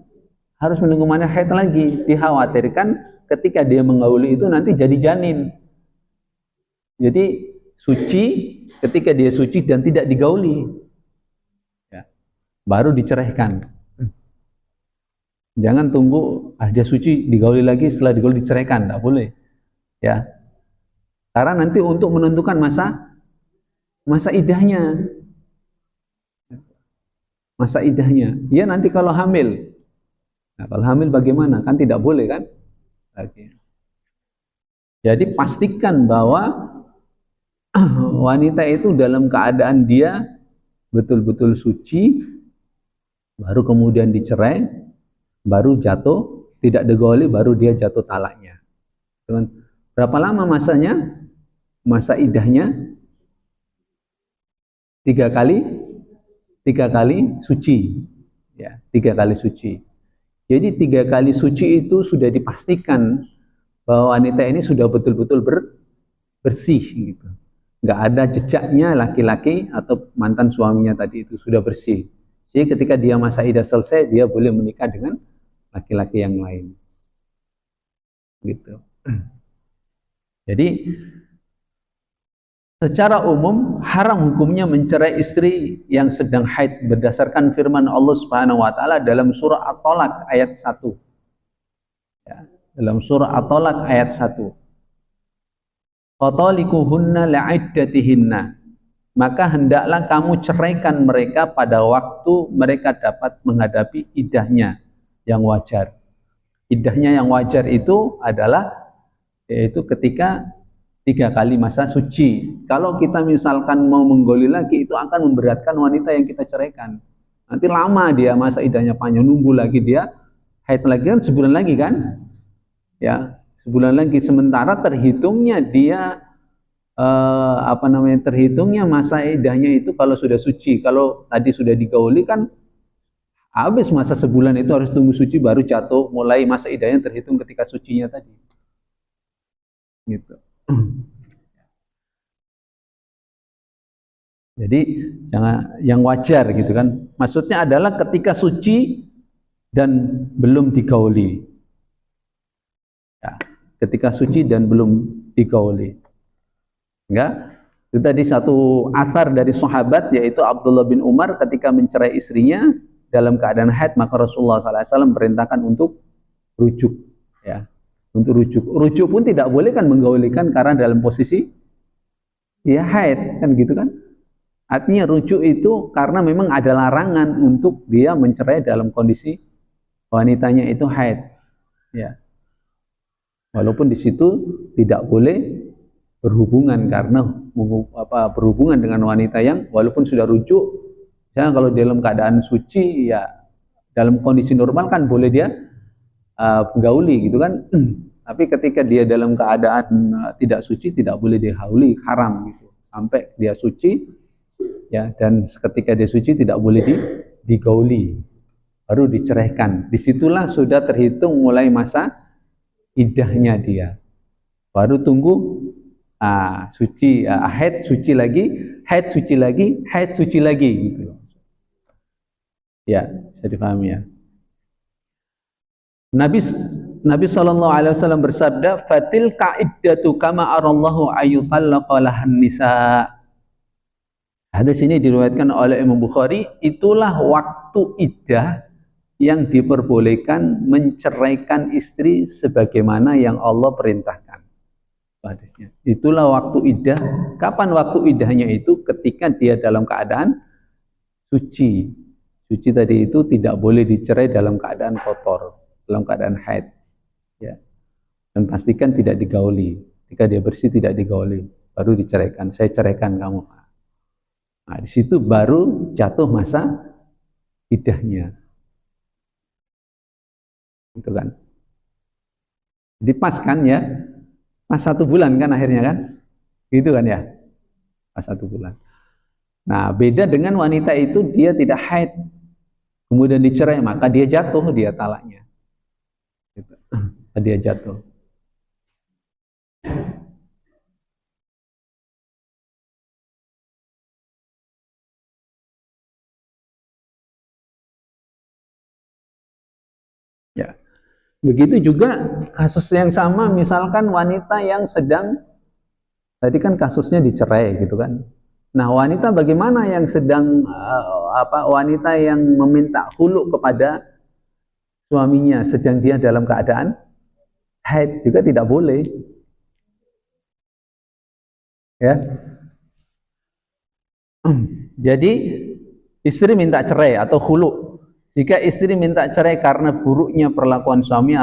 Harus menunggu mana haid lagi. Dikhawatirkan ketika dia menggauli itu nanti jadi janin. Jadi suci, ketika dia suci dan tidak digauli, ya, baru diceraikan. Jangan tunggu dia suci digauli lagi, setelah digauli diceraikan, tidak boleh. Ya, karena nanti untuk menentukan masa idahnya, ya nanti kalau hamil. Nah, kalau hamil bagaimana? Kan tidak boleh kan? Jadi pastikan bahwa wanita itu dalam keadaan dia betul-betul suci, baru kemudian dicerai, baru jatuh, tidak digauli, baru dia jatuh talaknya. Berapa lama masanya? Masa idahnya 3 kali suci, ya, 3 kali suci. Jadi 3 kali suci itu sudah dipastikan bahwa wanita ini sudah betul-betul bersih, gitu. Nggak ada jejaknya laki-laki atau mantan suaminya tadi itu, sudah bersih. Jadi ketika dia masa idah selesai, dia boleh menikah dengan laki-laki yang lain, gitu. Jadi secara umum haram hukumnya mencerai istri yang sedang haid berdasarkan firman Allah Subhanahu wa taala dalam surah At-Tolak ayat 1. Ya, dalam surah At-Tolak ayat 1. Fatalikuhunna li'iddatihinna. maka hendaklah kamu ceraikan mereka pada waktu mereka dapat menghadapi iddahnya yang wajar. Iddahnya yang wajar itu adalah yaitu ketika 3 kali masa suci. Kalau kita misalkan mau menggoli lagi, itu akan memberatkan wanita yang kita ceraikan. Nanti lama dia masa iddahnya panjang, nunggu lagi dia haid lagi kan sebulan lagi kan? Ya, sebulan lagi. Sementara terhitungnya dia terhitungnya masa iddahnya itu kalau sudah suci. Kalau tadi sudah digauli kan habis masa sebulan itu harus tunggu suci baru jatuh, mulai masa iddahnya terhitung ketika sucinya tadi. Gitu. Jadi yang wajar gitu kan. Maksudnya adalah ketika suci dan belum digauli. Ya, ketika suci dan belum digauli. Enggak? Itu tadi satu athar dari sahabat yaitu Abdullah bin Umar ketika mencerai istrinya dalam keadaan haid, maka Rasulullah SAW perintahkan untuk rujuk, ya, untuk rujuk. Rujuk pun tidak boleh kan menggaulikan karena dalam posisi ya haid kan gitu kan. Artinya rujuk itu karena memang ada larangan untuk dia mencerai dalam kondisi wanitanya itu haid, ya. Walaupun di situ tidak boleh berhubungan karena berhubungan dengan wanita yang walaupun sudah rujuk, ya kalau dalam keadaan suci ya dalam kondisi normal kan boleh dia gauli gitu kan. Tapi ketika dia dalam keadaan tidak suci tidak boleh dihauli, haram gitu. Sampai dia suci ya, dan ketika dia suci tidak boleh digauli, baru diceraikan. Disitulah sudah terhitung mulai masa iddahnya dia. Baru tunggu suci, haid suci lagi, haid suci lagi, haid suci lagi gitu. Ya, bisa dipahami ya. Nabi SAW bersabda, "Fatil ka'iddatu kama arallahu ayyutallaqa lahan nisa." Hadis ini diriwayatkan oleh Imam Bukhari, itulah waktu iddah yang diperbolehkan menceraikan istri sebagaimana yang Allah perintahkan. Hadisnya. Itulah waktu iddah. Kapan waktu iddahnya itu? Ketika dia dalam keadaan suci. Suci tadi itu tidak boleh dicerai dalam keadaan kotor, dalam keadaan haid. Ya. Dan pastikan tidak digauli. Ketika dia bersih tidak digauli, baru diceraikan. Saya ceraikan kamu. Nah, di situ baru jatuh masa iddahnya. Itu kan. Jadi pas kan ya? Pas 1 bulan kan akhirnya kan? Gitu kan ya? Pas 1 bulan. Nah, beda dengan wanita itu dia tidak haid. Kemudian dicerai, maka dia jatuh, dia talaknya. Gitu. Dia jatuh. Ya. Begitu juga kasus yang sama, misalkan wanita yang sedang, tadi kan kasusnya dicerai gitu kan. Nah, wanita bagaimana yang sedang wanita yang meminta khulu kepada suaminya sedang dia dalam keadaan haid juga tidak boleh. Ya. Jadi istri minta cerai atau khulu. Jika istri minta cerai karena buruknya perlakuan suami,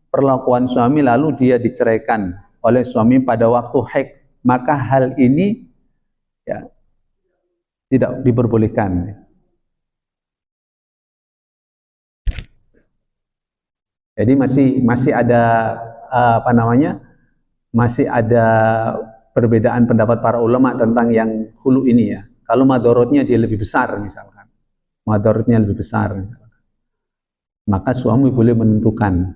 perlakuan suami lalu dia diceraikan oleh suami pada waktu haid, maka hal ini ya tidak diperbolehkan. Jadi masih ada masih ada perbedaan pendapat para ulama tentang yang khulu ini ya. Kalau madorotnya dia lebih besar misalkan. Madorotnya lebih besar, maka suami boleh menentukan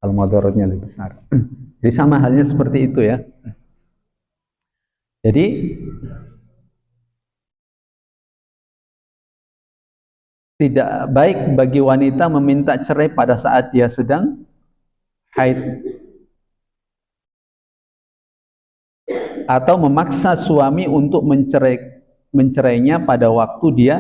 kalau madorotnya lebih besar. Jadi sama halnya seperti itu ya. Jadi tidak baik bagi wanita meminta cerai pada saat dia sedang haid atau memaksa suami untuk mencerainya pada waktu dia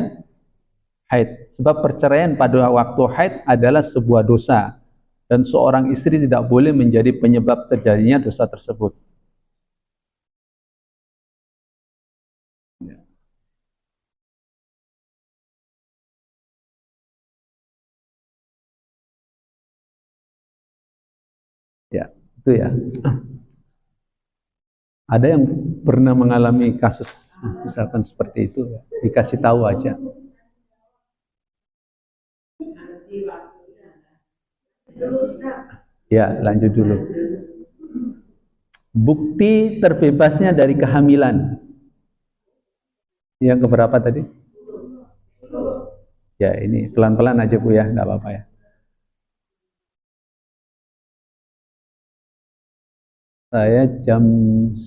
haid. Sebab perceraian pada waktu haid adalah sebuah dosa dan seorang istri tidak boleh menjadi penyebab terjadinya dosa tersebut. Ya, itu ya. Ada yang pernah mengalami kasus misalkan seperti itu, ya, dikasih tahu aja. Ya, lanjut dulu. Bukti terbebasnya dari kehamilan. Yang keberapa tadi? Ya, ini pelan-pelan aja Bu ya, nggak apa-apa ya. Saya jam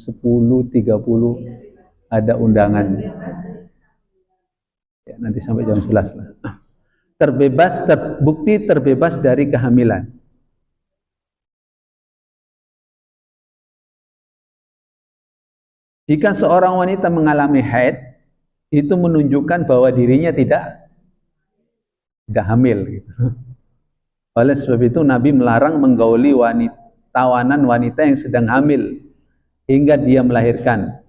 10.30 ada undangan. Ya, nanti sampai jam 11 lah. Terbukti terbebas dari kehamilan. Jika seorang wanita mengalami haid, itu menunjukkan bahwa dirinya tidak hamil. Gitu. Oleh sebab itu Nabi melarang menggauli tawanan wanita yang sedang hamil hingga dia melahirkan.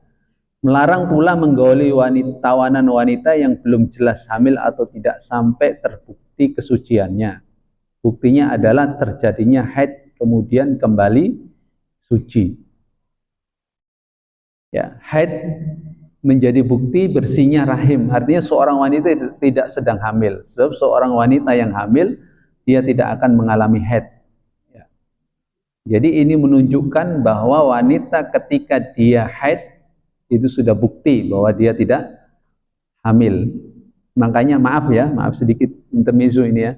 Melarang pula menggauli tawanan wanita yang belum jelas hamil atau tidak sampai terbukti kesuciannya. Buktinya adalah terjadinya haid kemudian kembali suci. Ya, haid menjadi bukti bersihnya rahim. Artinya seorang wanita tidak sedang hamil. Sebab seorang wanita yang hamil, dia tidak akan mengalami haid. Ya. Jadi ini menunjukkan bahwa wanita ketika dia haid, itu sudah bukti bahwa dia tidak hamil. Makanya maaf sedikit intermezzo ini ya.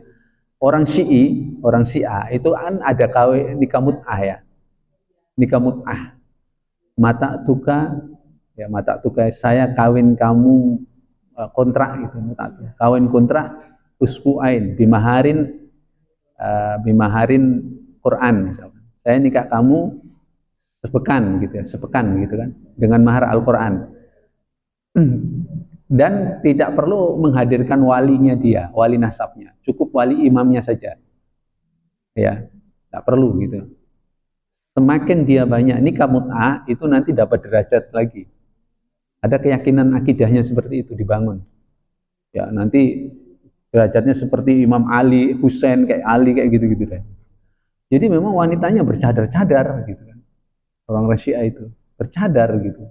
Orang Syiah itu kan ada kawin nikah mut'ah ya. Nikah mut'ah. Mata tuka saya kawin kamu kontrak gitu, kawin kontrak usbu'ain bimaharin Quran misalkan. Saya nikah kamu sepekan gitu kan dengan mahar Al-Qur'an. Dan tidak perlu menghadirkan walinya dia, wali nasabnya, cukup wali imamnya saja. Ya, tak perlu gitu. Semakin dia banyak nikah mut'ah, itu nanti dapat derajat lagi. Ada keyakinan akidahnya seperti itu dibangun. Ya, nanti derajatnya seperti Imam Ali, Husain kayak Ali kayak gitu-gitu deh. Jadi memang wanitanya bercadar-cadar gitu kan. Orang Syiah itu bercadar gitu.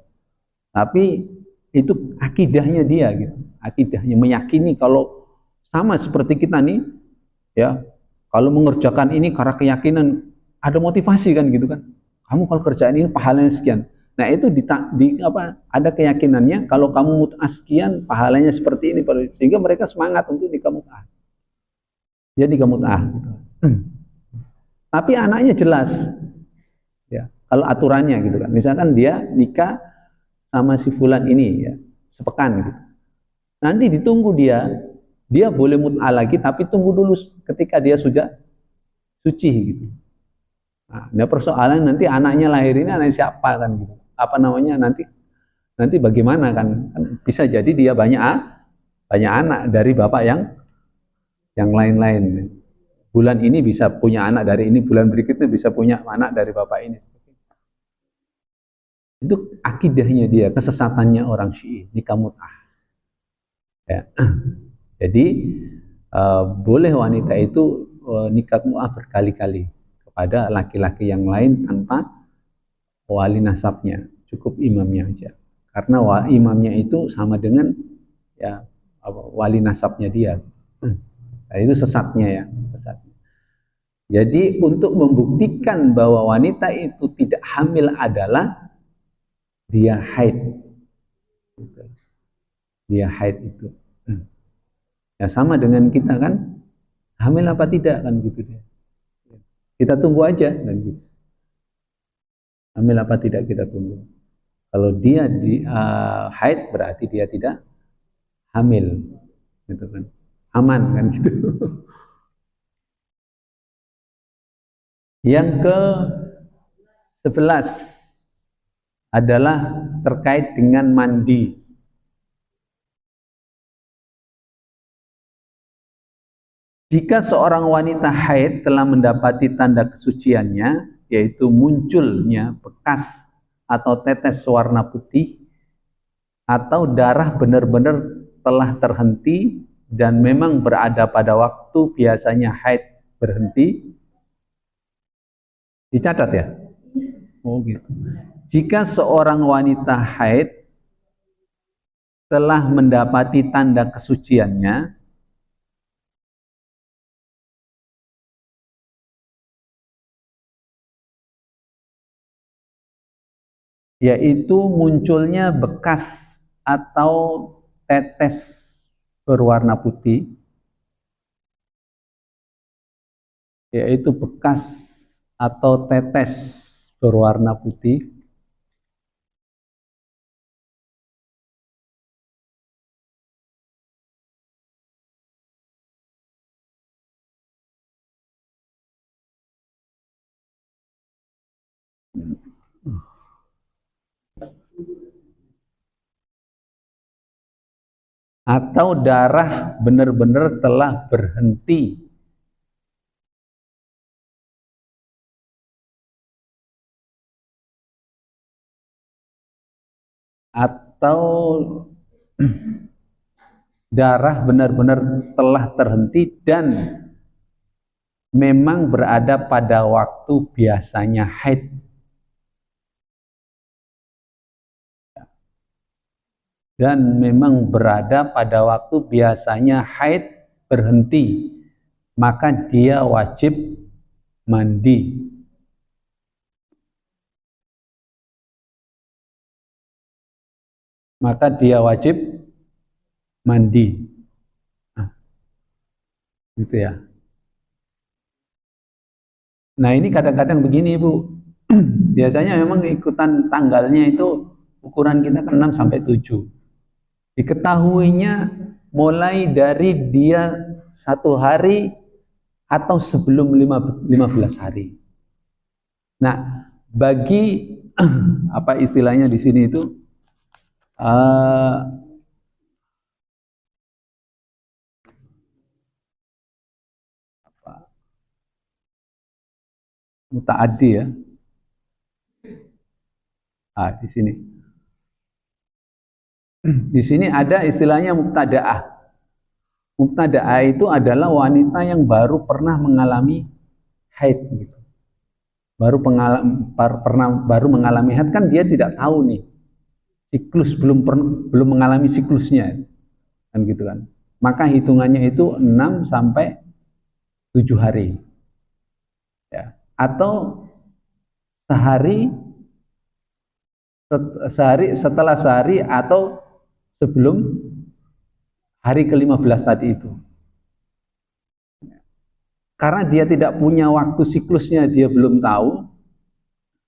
Tapi itu akidahnya dia gitu. Akidahnya meyakini kalau sama seperti kita nih, ya, kalau mengerjakan ini karena keyakinan ada motivasi kan gitu kan. Kamu kalau kerjaan ini pahalanya sekian. Nah itu ada keyakinannya kalau kamu mut'ah sekian pahalanya seperti ini, sehingga mereka semangat untuk nikah mut'ah. Jadi nikah mut'ah. Gitu. Tapi anaknya jelas, ya. Kalau aturannya gitu kan. Misalkan dia nikah sama si fulan ini ya sepekan gitu. Nanti ditunggu dia boleh mut'ah lagi, tapi tunggu dulu ketika dia sudah suci gitu. Nah, persoalan nanti anaknya lahir ini anak siapa kan gitu. Apa namanya nanti bagaimana kan bisa jadi dia banyak anak dari bapak yang lain-lain. Bulan ini bisa punya anak dari ini, bulan berikutnya bisa punya anak dari bapak ini. Itu akidahnya dia, kesesatannya orang Syiah, nikah mut'ah. Ya. Jadi boleh wanita itu nikah mut'ah berkali-kali pada laki-laki yang lain tanpa wali nasabnya, cukup imamnya aja. Karena imamnya itu sama dengan ya wali nasabnya dia. Nah, itu sesatnya ya, sesatnya. Jadi untuk membuktikan bahwa wanita itu tidak hamil adalah dia haid. Dia haid itu. Ya sama dengan kita kan, hamil apa tidak kan gitu dia. Kita tunggu aja dan gitu. Hamil apa tidak kita tunggu. Kalau dia haid berarti dia tidak hamil, gitu kan, aman kan gitu. Yang ke-11 adalah terkait dengan mandi. Jika seorang wanita haid telah mendapati tanda kesuciannya, yaitu munculnya bekas atau tetes warna putih, atau darah benar-benar telah terhenti dan memang berada pada waktu biasanya haid berhenti, Dicatat ya? Oh gitu. Jika seorang wanita haid telah mendapati tanda kesuciannya, yaitu munculnya bekas atau tetes berwarna putih, yaitu bekas atau tetes berwarna putih, atau darah benar-benar telah berhenti atau darah benar-benar telah terhenti dan memang berada pada waktu biasanya haid. Dan memang berada pada waktu biasanya haid berhenti, maka dia wajib mandi. Maka dia wajib mandi. Nah, gitu ya. Nah ini kadang-kadang begini Bu, biasanya memang ikutan tanggalnya itu ukuran kita kan 6 sampai 7. Diketahuinya mulai dari dia 1 hari atau sebelum 15 hari. Nah, bagi apa istilahnya di sini itu mutaaddi ya. Di sini. Di sini ada istilahnya mubtadaah. Mubtadaah itu adalah wanita yang baru pernah mengalami haid gitu. Baru mengalami haid kan dia tidak tahu nih. Siklus belum mengalami siklusnya. Kan gitu kan. Maka hitungannya itu 6 sampai 7 hari. Ya. Atau setelah sehari atau sebelum hari ke-15 tadi itu. Karena dia tidak punya waktu siklusnya, dia belum tahu,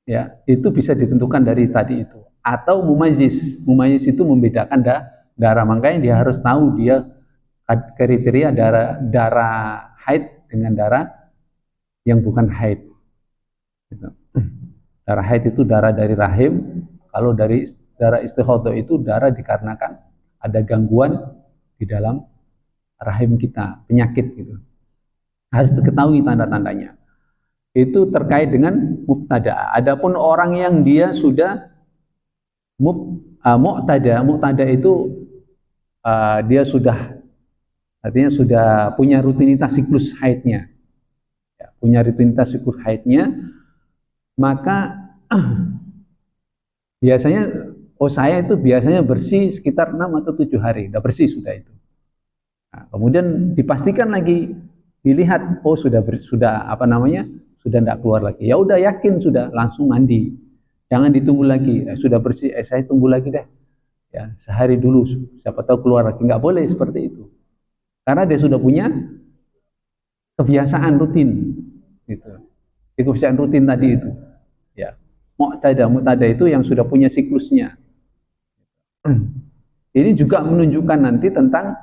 ya itu bisa ditentukan dari tadi itu. Atau mumayyiz itu membedakan darah, makanya dia harus tahu dia kriteria darah haid dengan darah yang bukan haid. Darah haid itu darah dari rahim, kalau dari darah istihadah itu darah dikarenakan ada gangguan di dalam rahim kita, penyakit gitu. Harus diketahui tanda-tandanya. Itu terkait dengan mubtada. Adapun orang yang dia sudah muqtada itu dia sudah artinya sudah punya rutinitas siklus haidnya. Ya, punya rutinitas siklus haidnya, maka biasanya saya itu biasanya bersih sekitar 6 atau 7 hari, udah bersih sudah itu. Nah, kemudian dipastikan lagi, dilihat sudah tidak keluar lagi. Ya udah yakin sudah, langsung mandi. Jangan ditunggu lagi. Sudah bersih, saya tunggu lagi deh. Ya, sehari dulu, siapa tahu keluar lagi. Nggak boleh seperti itu. Karena dia sudah punya kebiasaan rutin gitu. Kebiasaan rutin tadi itu. Ya. Muqtada itu yang sudah punya siklusnya. Ini juga menunjukkan nanti tentang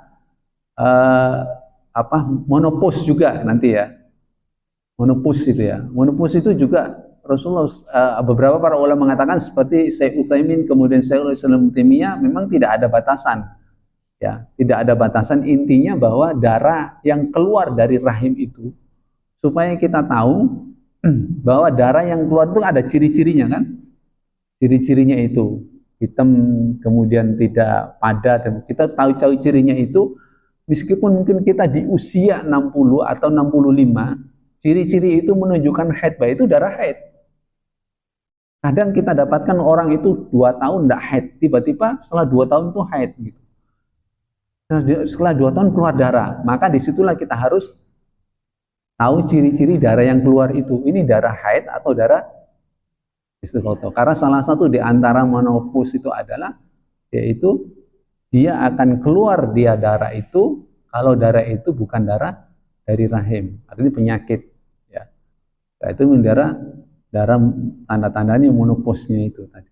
monopause juga nanti ya. Monopause itu ya. Monopause itu juga Rasulullah beberapa para ulama mengatakan seperti Syekh Utsaimin kemudian Syekh Islam Taimiyah memang tidak ada batasan. Ya, tidak ada batasan, intinya bahwa darah yang keluar dari rahim itu supaya kita tahu bahwa darah yang keluar itu ada ciri-cirinya kan? Ciri-cirinya itu hitam kemudian tidak padat, dan kita tahu cirinya itu meskipun mungkin kita di usia 60 atau 65, ciri-ciri itu menunjukkan haid, baik itu darah haid. Kadang kita dapatkan orang itu 2 tahun tidak haid, tiba-tiba setelah 2 tahun itu haid gitu. Setelah 2 tahun keluar darah, maka disitulah kita harus tahu ciri-ciri darah yang keluar itu. Ini darah haid atau darah istihadah. Karena salah satu di antara menopause itu adalah yaitu dia akan keluar dia darah itu kalau darah itu bukan darah dari rahim, artinya penyakit. Ya, nah, itu darah tanda-tandanya menopause-nya itu tadi,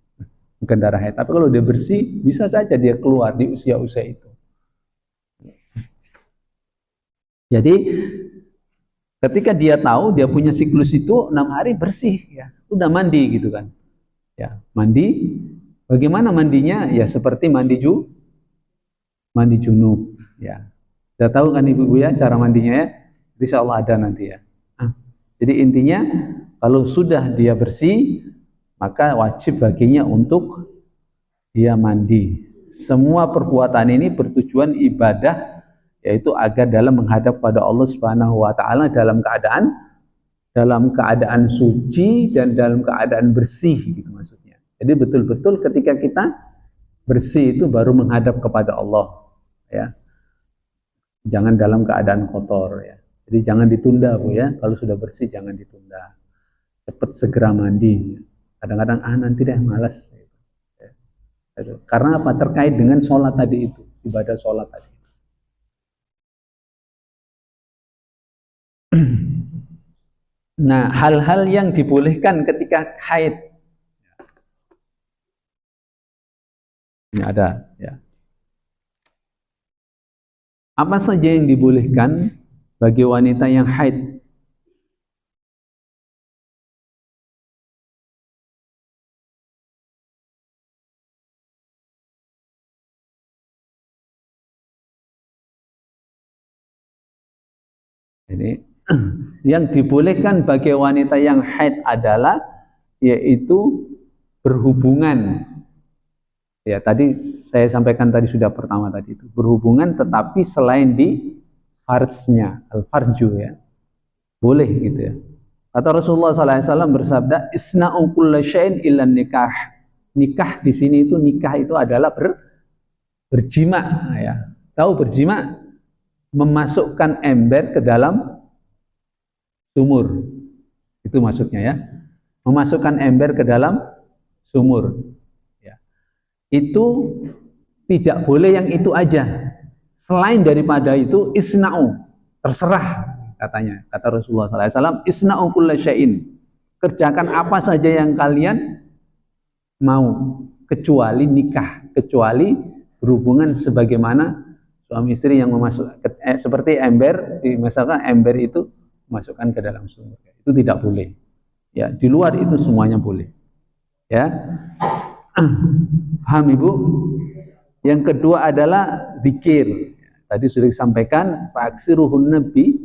bukan darah haid. Tapi kalau dia bersih, bisa saja dia keluar di usia-usia itu. Jadi ketika dia tahu dia punya siklus itu 6 hari bersih, ya udah mandi gitu kan. Ya, mandi. Bagaimana mandinya? Ya seperti mandi junub. Ya, sudah tahu kan ibu-ibu ya cara mandinya ya? Insya Allah ada nanti ya. Jadi intinya kalau sudah dia bersih, maka wajib baginya untuk dia mandi. Semua perbuatan ini bertujuan ibadah, yaitu agar dalam menghadap pada Allah Subhanahu wa taala dalam keadaan suci dan dalam keadaan bersih gitu maksudnya. Jadi betul-betul ketika kita bersih itu baru menghadap kepada Allah ya. Jangan dalam keadaan kotor ya. Jadi jangan ditunda Bu ya. Kalau sudah bersih jangan ditunda. Cepat segera mandi. Kadang-kadang nanti deh malas. Karena apa? Terkait dengan sholat tadi itu, ibadah sholat tadi. Nah, hal-hal yang dibolehkan ketika haid. Ini ada ya. Apa saja yang dibolehkan bagi wanita yang haid? Ini yang dibolehkan bagi wanita yang haid adalah yaitu berhubungan. Ya, tadi saya sampaikan tadi sudah pertama tadi itu berhubungan, tetapi selain di farjnya, al-farju ya, boleh gitu ya. Kata Rasulullah SAW bersabda, isna'u kulla syai'in illa nikah. Nikah di sini itu nikah itu adalah berjima ya. Tahu berjima? Memasukkan ember ke dalam sumur. Itu maksudnya ya. Memasukkan ember ke dalam sumur. Ya. Itu tidak boleh yang itu aja. Selain daripada itu isna'u, terserah katanya. Kata Rasulullah SAW, isna'u kulla syai'in. Kerjakan apa saja yang kalian mau, kecuali nikah, kecuali berhubungan sebagaimana suami istri yang seperti ember, misalkan ember itu masukkan ke dalam sumur, itu tidak boleh. Ya, di luar itu semuanya boleh. Ya, paham Ibu? Yang kedua adalah zikir. Tadi sudah disampaikan, fa'aksiruhun nabi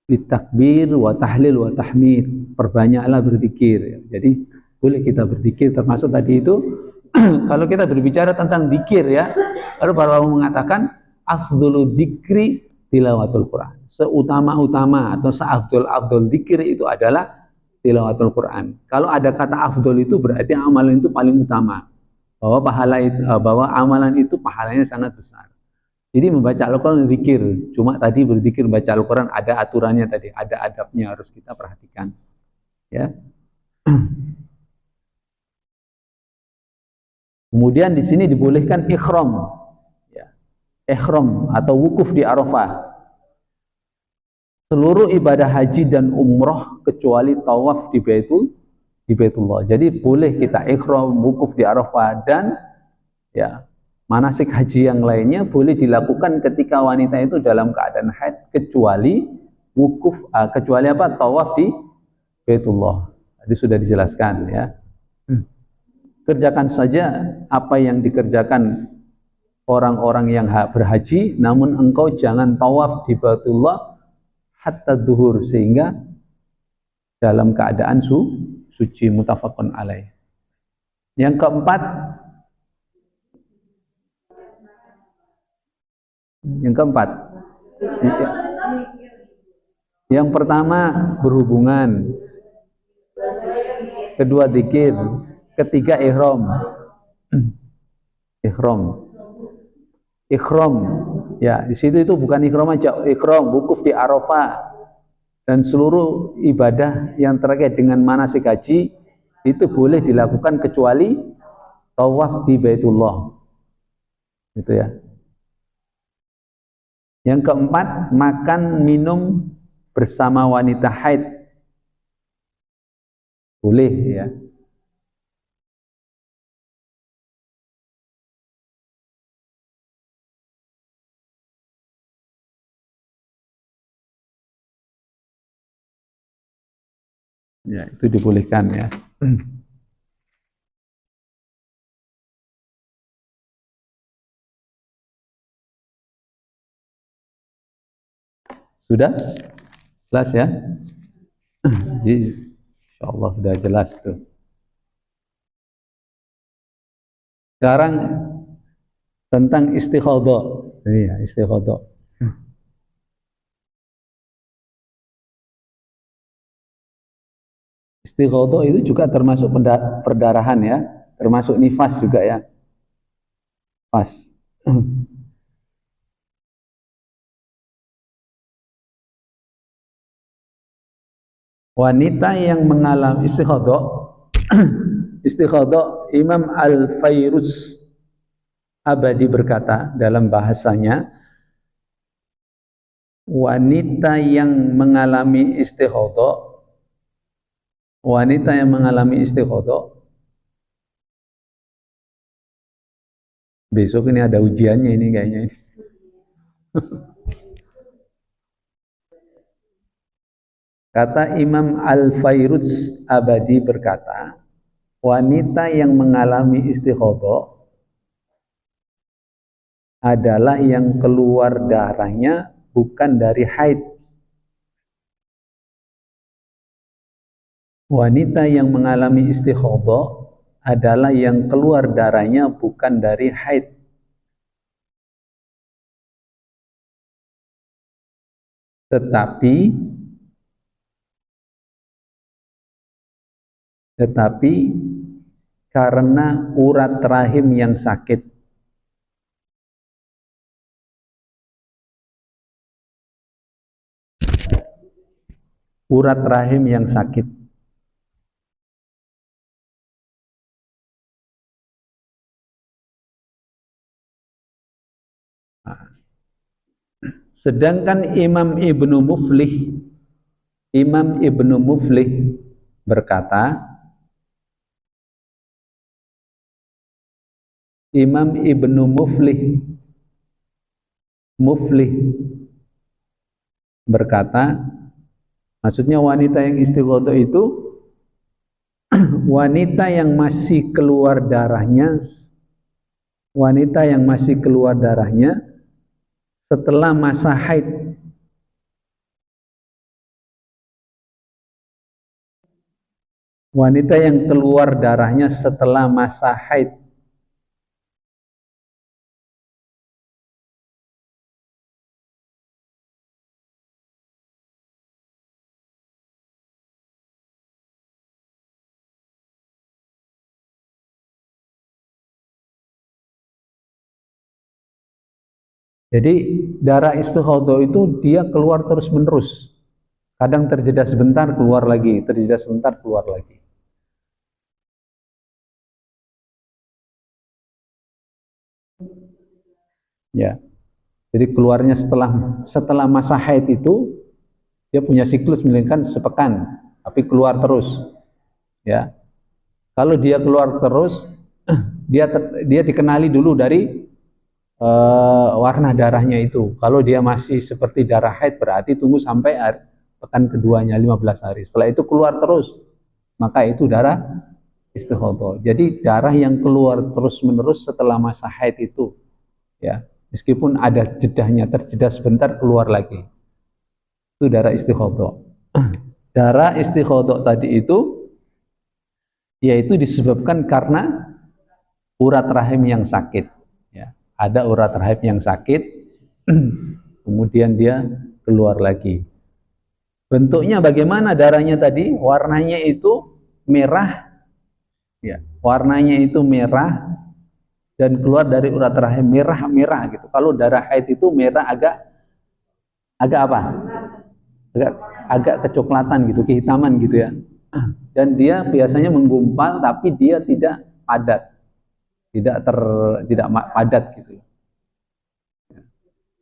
bitakbir wa tahlil wa tahmid. Perbanyaklah berzikir. Jadi boleh kita berzikir, termasuk tadi itu kalau kita berbicara tentang zikir ya, lalu para ulama mengatakan afdhulu dzikri tilawatul Quran. Seutama-utama atau seafdol-afdol zikir itu adalah tilawatul Quran. Kalau ada kata afdol itu berarti amalan itu paling utama. Bahwa amalan itu pahalanya sangat besar. Jadi membaca Al-Quran zikir, cuma tadi berzikir baca Al-Quran ada aturannya tadi, ada adabnya harus kita perhatikan. Ya. Kemudian di sini dibolehkan ihram, ya. Ihram atau wukuf di Arafah. Seluruh ibadah haji dan umroh kecuali tawaf di Baitullah. Jadi boleh kita ihram, wukuf di Arafah dan ya manasik haji yang lainnya boleh dilakukan ketika wanita itu dalam keadaan haid kecuali wukuf, kecuali apa? Tawaf di Baitullah. Tadi sudah dijelaskan ya. Kerjakan saja apa yang dikerjakan orang-orang yang berhaji, namun engkau jangan tawaf di Baitullah hatta duhur, sehingga dalam keadaan suci, muttafaqun alaih. Yang keempat, Yang pertama berhubungan, kedua zikir, ketiga ihram. Ihram. Ihram. Ya, di situ itu bukan ihram aja, ihram wukuf di Arafah dan seluruh ibadah yang terkait dengan manasik haji itu boleh dilakukan kecuali tawaf di Baitullah. Gitu ya. Yang keempat, makan minum bersama wanita haid. Boleh ya. Ya, itu dibolehkan ya. Sudah? Jelas ya? Jadi, insya Allah sudah jelas tuh. Sekarang tentang istikhadah. Iya, istikhadah. Istikhadah itu juga termasuk perdarahan ya, termasuk nifas juga ya. Pas. Wanita yang mengalami istikhadah, istikhadah Imam Al-Fairuz Abadi berkata dalam bahasanya, wanita yang mengalami istikhadah, wanita yang mengalami istikhadah, besok ini ada ujiannya ini kayaknya. Kata Imam Al-Fairuz Abadi berkata, wanita yang mengalami istikhadah adalah yang keluar darahnya bukan dari haid. Wanita yang mengalami istikhadah adalah yang keluar darahnya bukan dari haid. Tetapi karena urat rahim yang sakit, urat rahim yang sakit, sedangkan Imam Ibnu Muflih berkata, Imam Ibnu Muflih berkata, maksudnya wanita yang istighadah itu wanita yang masih keluar darahnya, wanita yang masih keluar darahnya setelah masa haid. Wanita yang keluar darahnya setelah masa haid. Jadi darah istighadah itu dia keluar terus menerus. Kadang terjeda sebentar keluar lagi, terjeda sebentar keluar lagi. Ya. Jadi keluarnya setelah masa haid itu dia punya siklus melainkan sepekan, tapi keluar terus. Ya. Kalau dia keluar terus, dia dikenali dulu dari warna darahnya itu. Kalau dia masih seperti darah haid berarti tunggu sampai pekan keduanya 15 hari. Setelah itu keluar terus, maka itu darah istighadah. Jadi darah yang keluar terus-menerus setelah masa haid itu, ya, meskipun ada jedahnya, terjeda sebentar keluar lagi. Itu darah istighadah. Darah istighadah tadi itu yaitu disebabkan karena urat rahim yang sakit. Ya, ada urat rahim yang sakit, kemudian dia keluar lagi. Bentuknya bagaimana darahnya tadi? Warnanya itu merah, ya. Warnanya itu merah dan keluar dari urat rahim merah gitu. Kalau darah haid itu merah agak apa? Agak agak kecoklatan gitu, kehitaman gitu ya. Dan dia biasanya menggumpal tapi dia tidak padat, tidak padat gitu.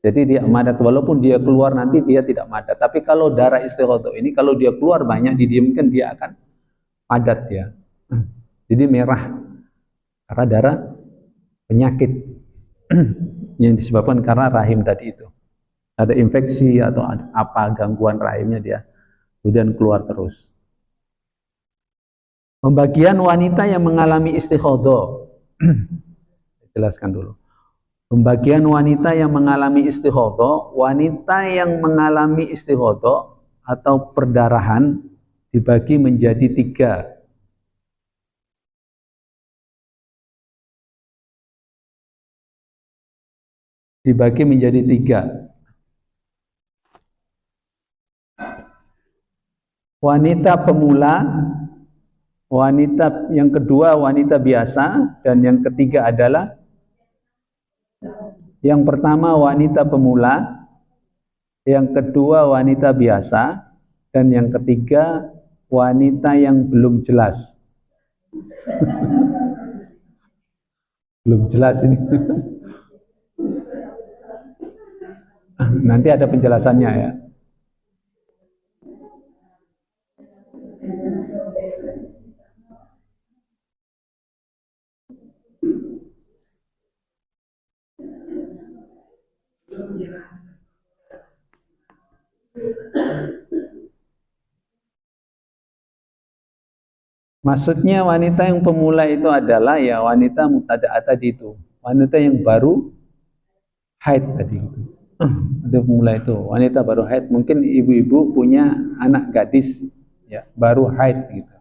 Jadi dia padat walaupun dia keluar nanti dia tidak padat. Tapi kalau darah istighatsah ini kalau dia keluar banyak didiamkan dia akan padat ya. Jadi merah karena darah penyakit yang disebabkan karena rahim tadi itu. Ada infeksi atau apa gangguan rahimnya dia kemudian keluar terus. Pembagian wanita yang mengalami istighatsah. Jelaskan dulu. Pembagian wanita yang mengalami istighatsah, wanita yang mengalami istighatsah atau perdarahan dibagi menjadi 3. Dibagi menjadi 3. Wanita pemula, wanita yang kedua wanita biasa, dan yang ketiga adalah yang pertama wanita pemula, yang kedua wanita biasa, dan yang ketiga wanita yang belum jelas. Belum jelas ini. Nanti ada penjelasannya ya. Maksudnya wanita yang pemula itu adalah ya wanita mubtada'ah tadi itu, wanita yang baru haid tadi itu. Itu pemula itu, wanita baru haid, mungkin ibu-ibu punya anak gadis ya, baru haid gitu.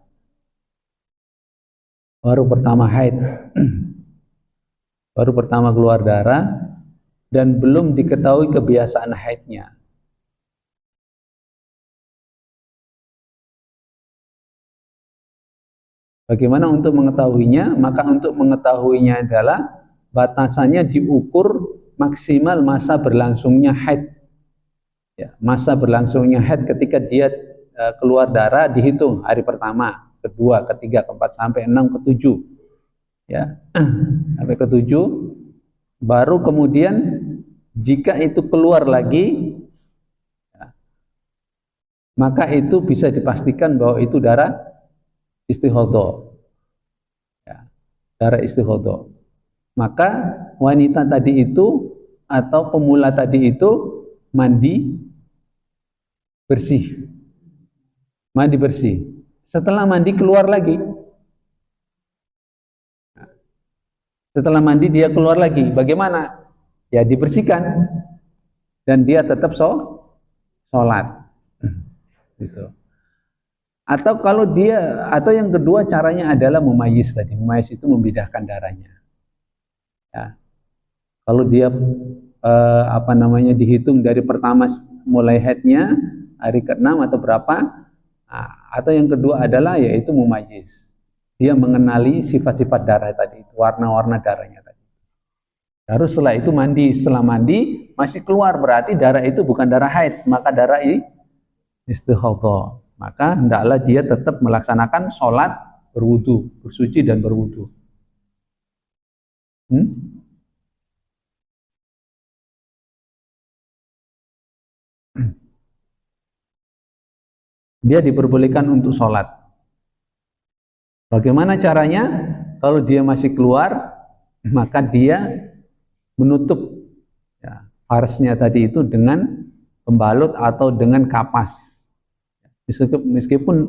Baru pertama haid. Baru pertama keluar darah dan belum diketahui kebiasaan haidnya. Bagaimana untuk mengetahuinya? Maka untuk mengetahuinya adalah batasannya diukur maksimal masa berlangsungnya haid. Ya, masa berlangsungnya haid ketika dia keluar darah dihitung hari pertama, kedua, ketiga, keempat, sampai 6, ke-7. Ya, sampai ke-7. Baru kemudian jika itu keluar lagi, ya, maka itu bisa dipastikan bahwa itu darah istighatsah. Ya, darah istighatsah. Maka wanita tadi itu atau pemula tadi itu mandi bersih. Mandi bersih. Setelah mandi keluar lagi. Setelah mandi dia keluar lagi. Bagaimana? Ya dibersihkan dan dia tetap sholat. Gitu. Atau kalau dia, atau yang kedua caranya adalah mumayyiz tadi. Mumayyiz itu membedakan darahnya. Ya. Kalau dia dihitung dari pertama mulai haidnya hari ke-6 atau berapa, nah, atau yang kedua adalah yaitu mumayyiz. Dia mengenali sifat-sifat darah tadi, warna-warna darahnya tadi. Lalu setelah itu mandi, setelah mandi masih keluar berarti darah itu bukan darah haid, maka darah istighatsah. Maka hendaklah dia tetap melaksanakan sholat, berwudu, bersuci dan berwudu. Dia diperbolehkan untuk sholat. Bagaimana caranya? Kalau dia masih keluar, maka dia menutup ya, farsnya tadi itu dengan pembalut atau dengan kapas. Meskipun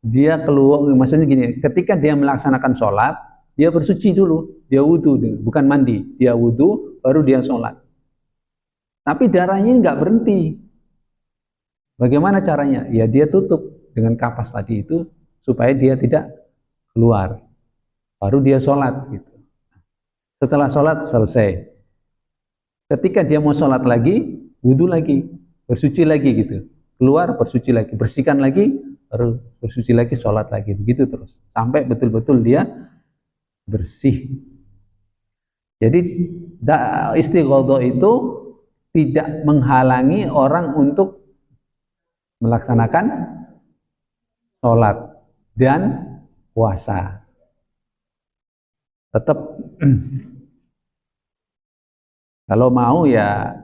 dia keluar, maksudnya gini, ketika dia melaksanakan sholat, dia bersuci dulu, dia wudhu, bukan mandi, dia wudhu, baru dia sholat. Tapi darahnya nggak berhenti. Bagaimana caranya? Ya dia tutup dengan kapas tadi itu supaya dia tidak keluar. Baru dia sholat gitu. Setelah sholat selesai. Ketika dia mau sholat lagi, wudhu lagi, bersuci lagi gitu. keluar bersuci lagi, bersihkan lagi, baru bersuci lagi, sholat lagi, begitu terus sampai betul-betul dia bersih. Jadi istighodo itu tidak menghalangi orang untuk melaksanakan sholat dan puasa. Tetap kalau mau ya,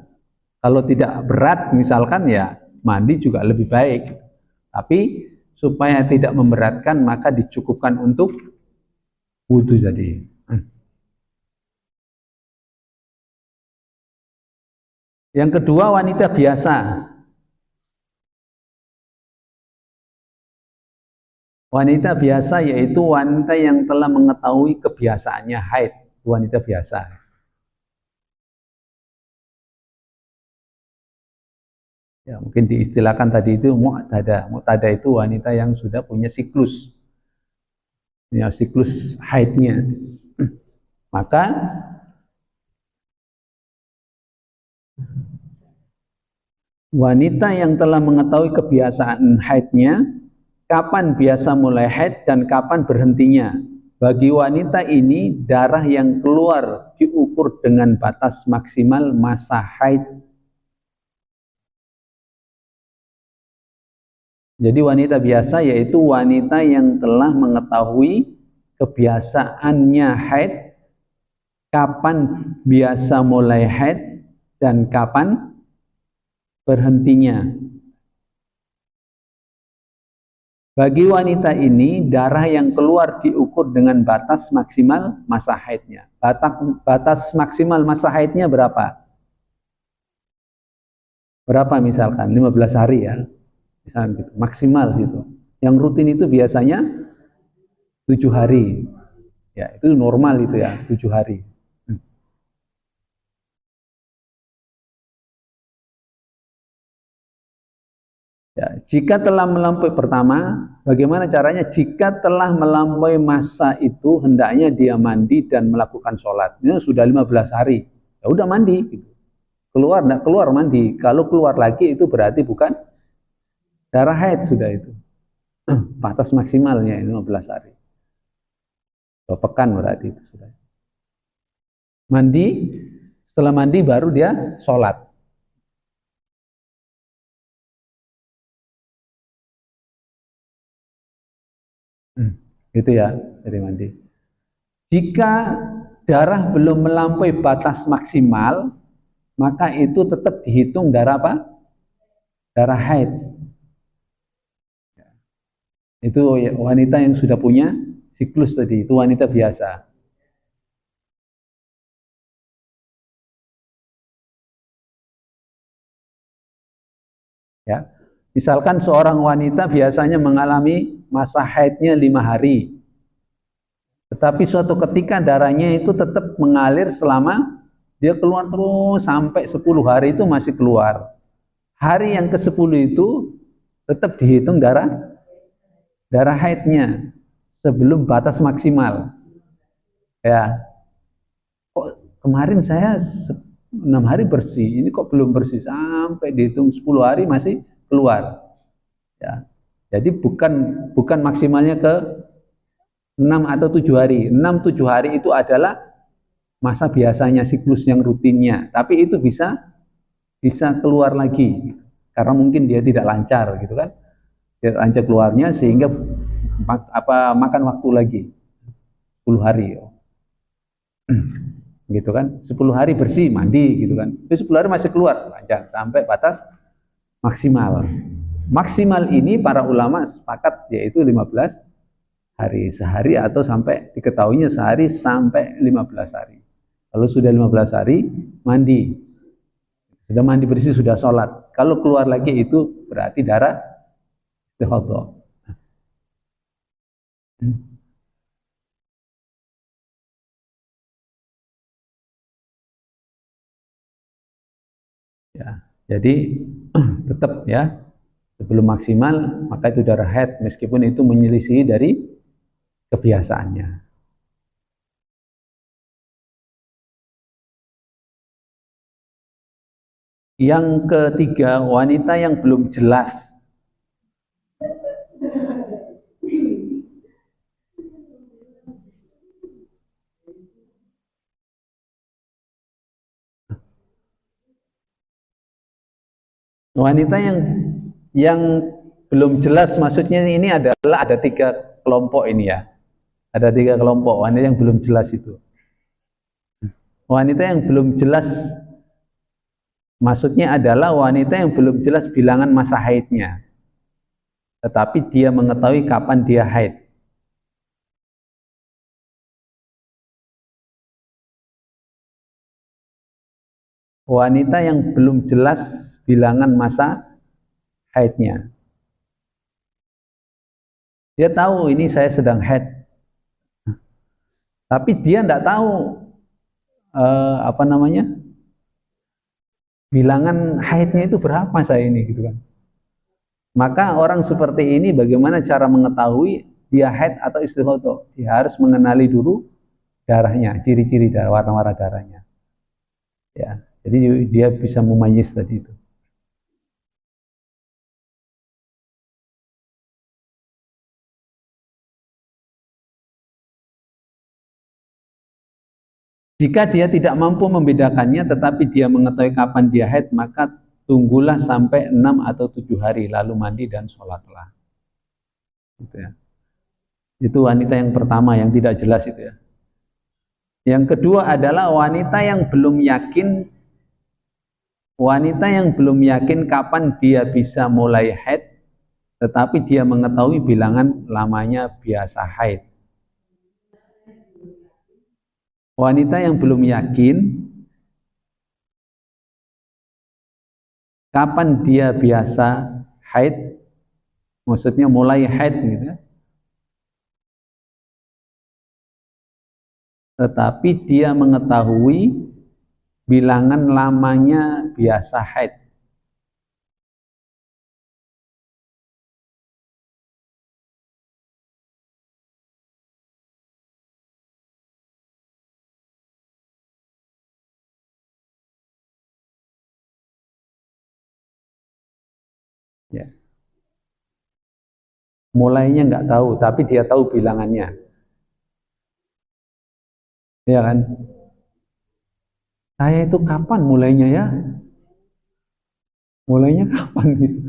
kalau tidak berat misalkan ya mandi juga lebih baik. Tapi supaya tidak memberatkan maka dicukupkan untuk wudhu jadi. Yang kedua, wanita biasa. Wanita biasa yaitu wanita yang telah mengetahui kebiasaannya haid, wanita biasa. Ya, mungkin diistilahkan tadi itu mu'tada. Mu'tada itu wanita yang sudah punya siklus. Ya, siklus haidnya. Maka wanita yang telah mengetahui kebiasaan haidnya, kapan biasa mulai haid dan kapan berhentinya. Bagi wanita ini, darah yang keluar diukur dengan batas maksimal masa haid. Jadi wanita biasa yaitu wanita yang telah mengetahui kebiasaannya haid, kapan biasa mulai haid dan kapan berhentinya. Bagi wanita ini, darah yang keluar diukur dengan batas maksimal masa haidnya. Batas maksimal masa haidnya berapa? Berapa misalkan? 15 hari ya. Misalkan gitu, maksimal gitu. Yang rutin itu biasanya 7 hari. Ya, itu normal itu ya, 7 hari. Ya, jika telah melampaui pertama, bagaimana caranya? Jika telah melampaui masa itu, hendaknya dia mandi dan melakukan sholat. Ini sudah 15 hari, ya udah mandi. Gitu. Keluar, enggak keluar mandi. Kalau keluar lagi itu berarti bukan darah haid sudah itu. Batas maksimalnya 15 hari. 2 pekan berarti itu sudah. Mandi, setelah mandi baru dia sholat. Gitu ya, dari mandi. Jika darah belum melampaui batas maksimal, maka itu tetap dihitung darah apa? Darah haid. Itu wanita yang sudah punya siklus tadi, itu wanita biasa. Ya, misalkan seorang wanita biasanya mengalami masa haidnya 5 hari, tetapi suatu ketika darahnya itu tetap mengalir selama dia keluar terus sampai 10 hari itu masih keluar. Hari yang ke-10 itu tetap dihitung darah haidnya sebelum batas maksimal. Ya, kok kemarin saya 6 hari bersih, ini kok belum bersih sampai dihitung 10 hari masih keluar. Ya. Jadi bukan maksimalnya ke 6 atau 7 hari. 6-7 hari itu adalah masa biasanya siklus yang rutinnya, tapi itu bisa keluar lagi karena mungkin dia tidak lancar gitu kan. Tidak lancar keluarnya sehingga makan waktu lagi 10 hari. Gitu kan, 10 hari bersih mandi gitu kan, itu 10 hari masih keluar lancar sampai batas maksimal. Maksimal ini para ulama sepakat yaitu 15 hari, sehari atau sampai diketahuinya sehari sampai 15 hari. Kalau sudah 15 hari mandi, sudah mandi bersih, sudah sholat, kalau keluar lagi itu berarti darah istihadhah. Ya, jadi tetap ya sebelum maksimal maka itu darah haid meskipun itu menyelisih dari kebiasaannya. Yang ketiga, wanita yang belum jelas. Wanita yang belum jelas, maksudnya ini adalah ada 3 kelompok ini ya. Ada 3 kelompok wanita yang belum jelas itu. Wanita yang belum jelas maksudnya adalah wanita yang belum jelas bilangan masa haidnya, tetapi dia mengetahui kapan dia haid. Wanita yang belum jelas bilangan masa haidnya. Dia tahu ini saya sedang haid, tapi dia tidak tahu bilangan haidnya itu berapa saya ini gitu kan. Maka orang seperti ini bagaimana cara mengetahui dia haid atau istihadah? Dia harus mengenali dulu darahnya, ciri-ciri darah, warna-warna darahnya. Ya, jadi dia bisa memayis tadi itu. Jika dia tidak mampu membedakannya tetapi dia mengetahui kapan dia haid, maka tunggulah sampai 6 atau 7 hari lalu mandi dan sholatlah. Gitu ya. Itu wanita yang pertama yang tidak jelas itu ya. Yang kedua adalah wanita yang belum yakin, kapan dia bisa mulai haid, tetapi dia mengetahui bilangan lamanya biasa haid. Wanita yang belum yakin kapan dia biasa haid, maksudnya mulai haid gitu ya, tetapi dia mengetahui bilangan lamanya biasa haid. Ya. Mulainya nggak tahu, tapi dia tahu bilangannya. Ya kan? Saya itu kapan mulainya ya? Mulainya kapan gitu?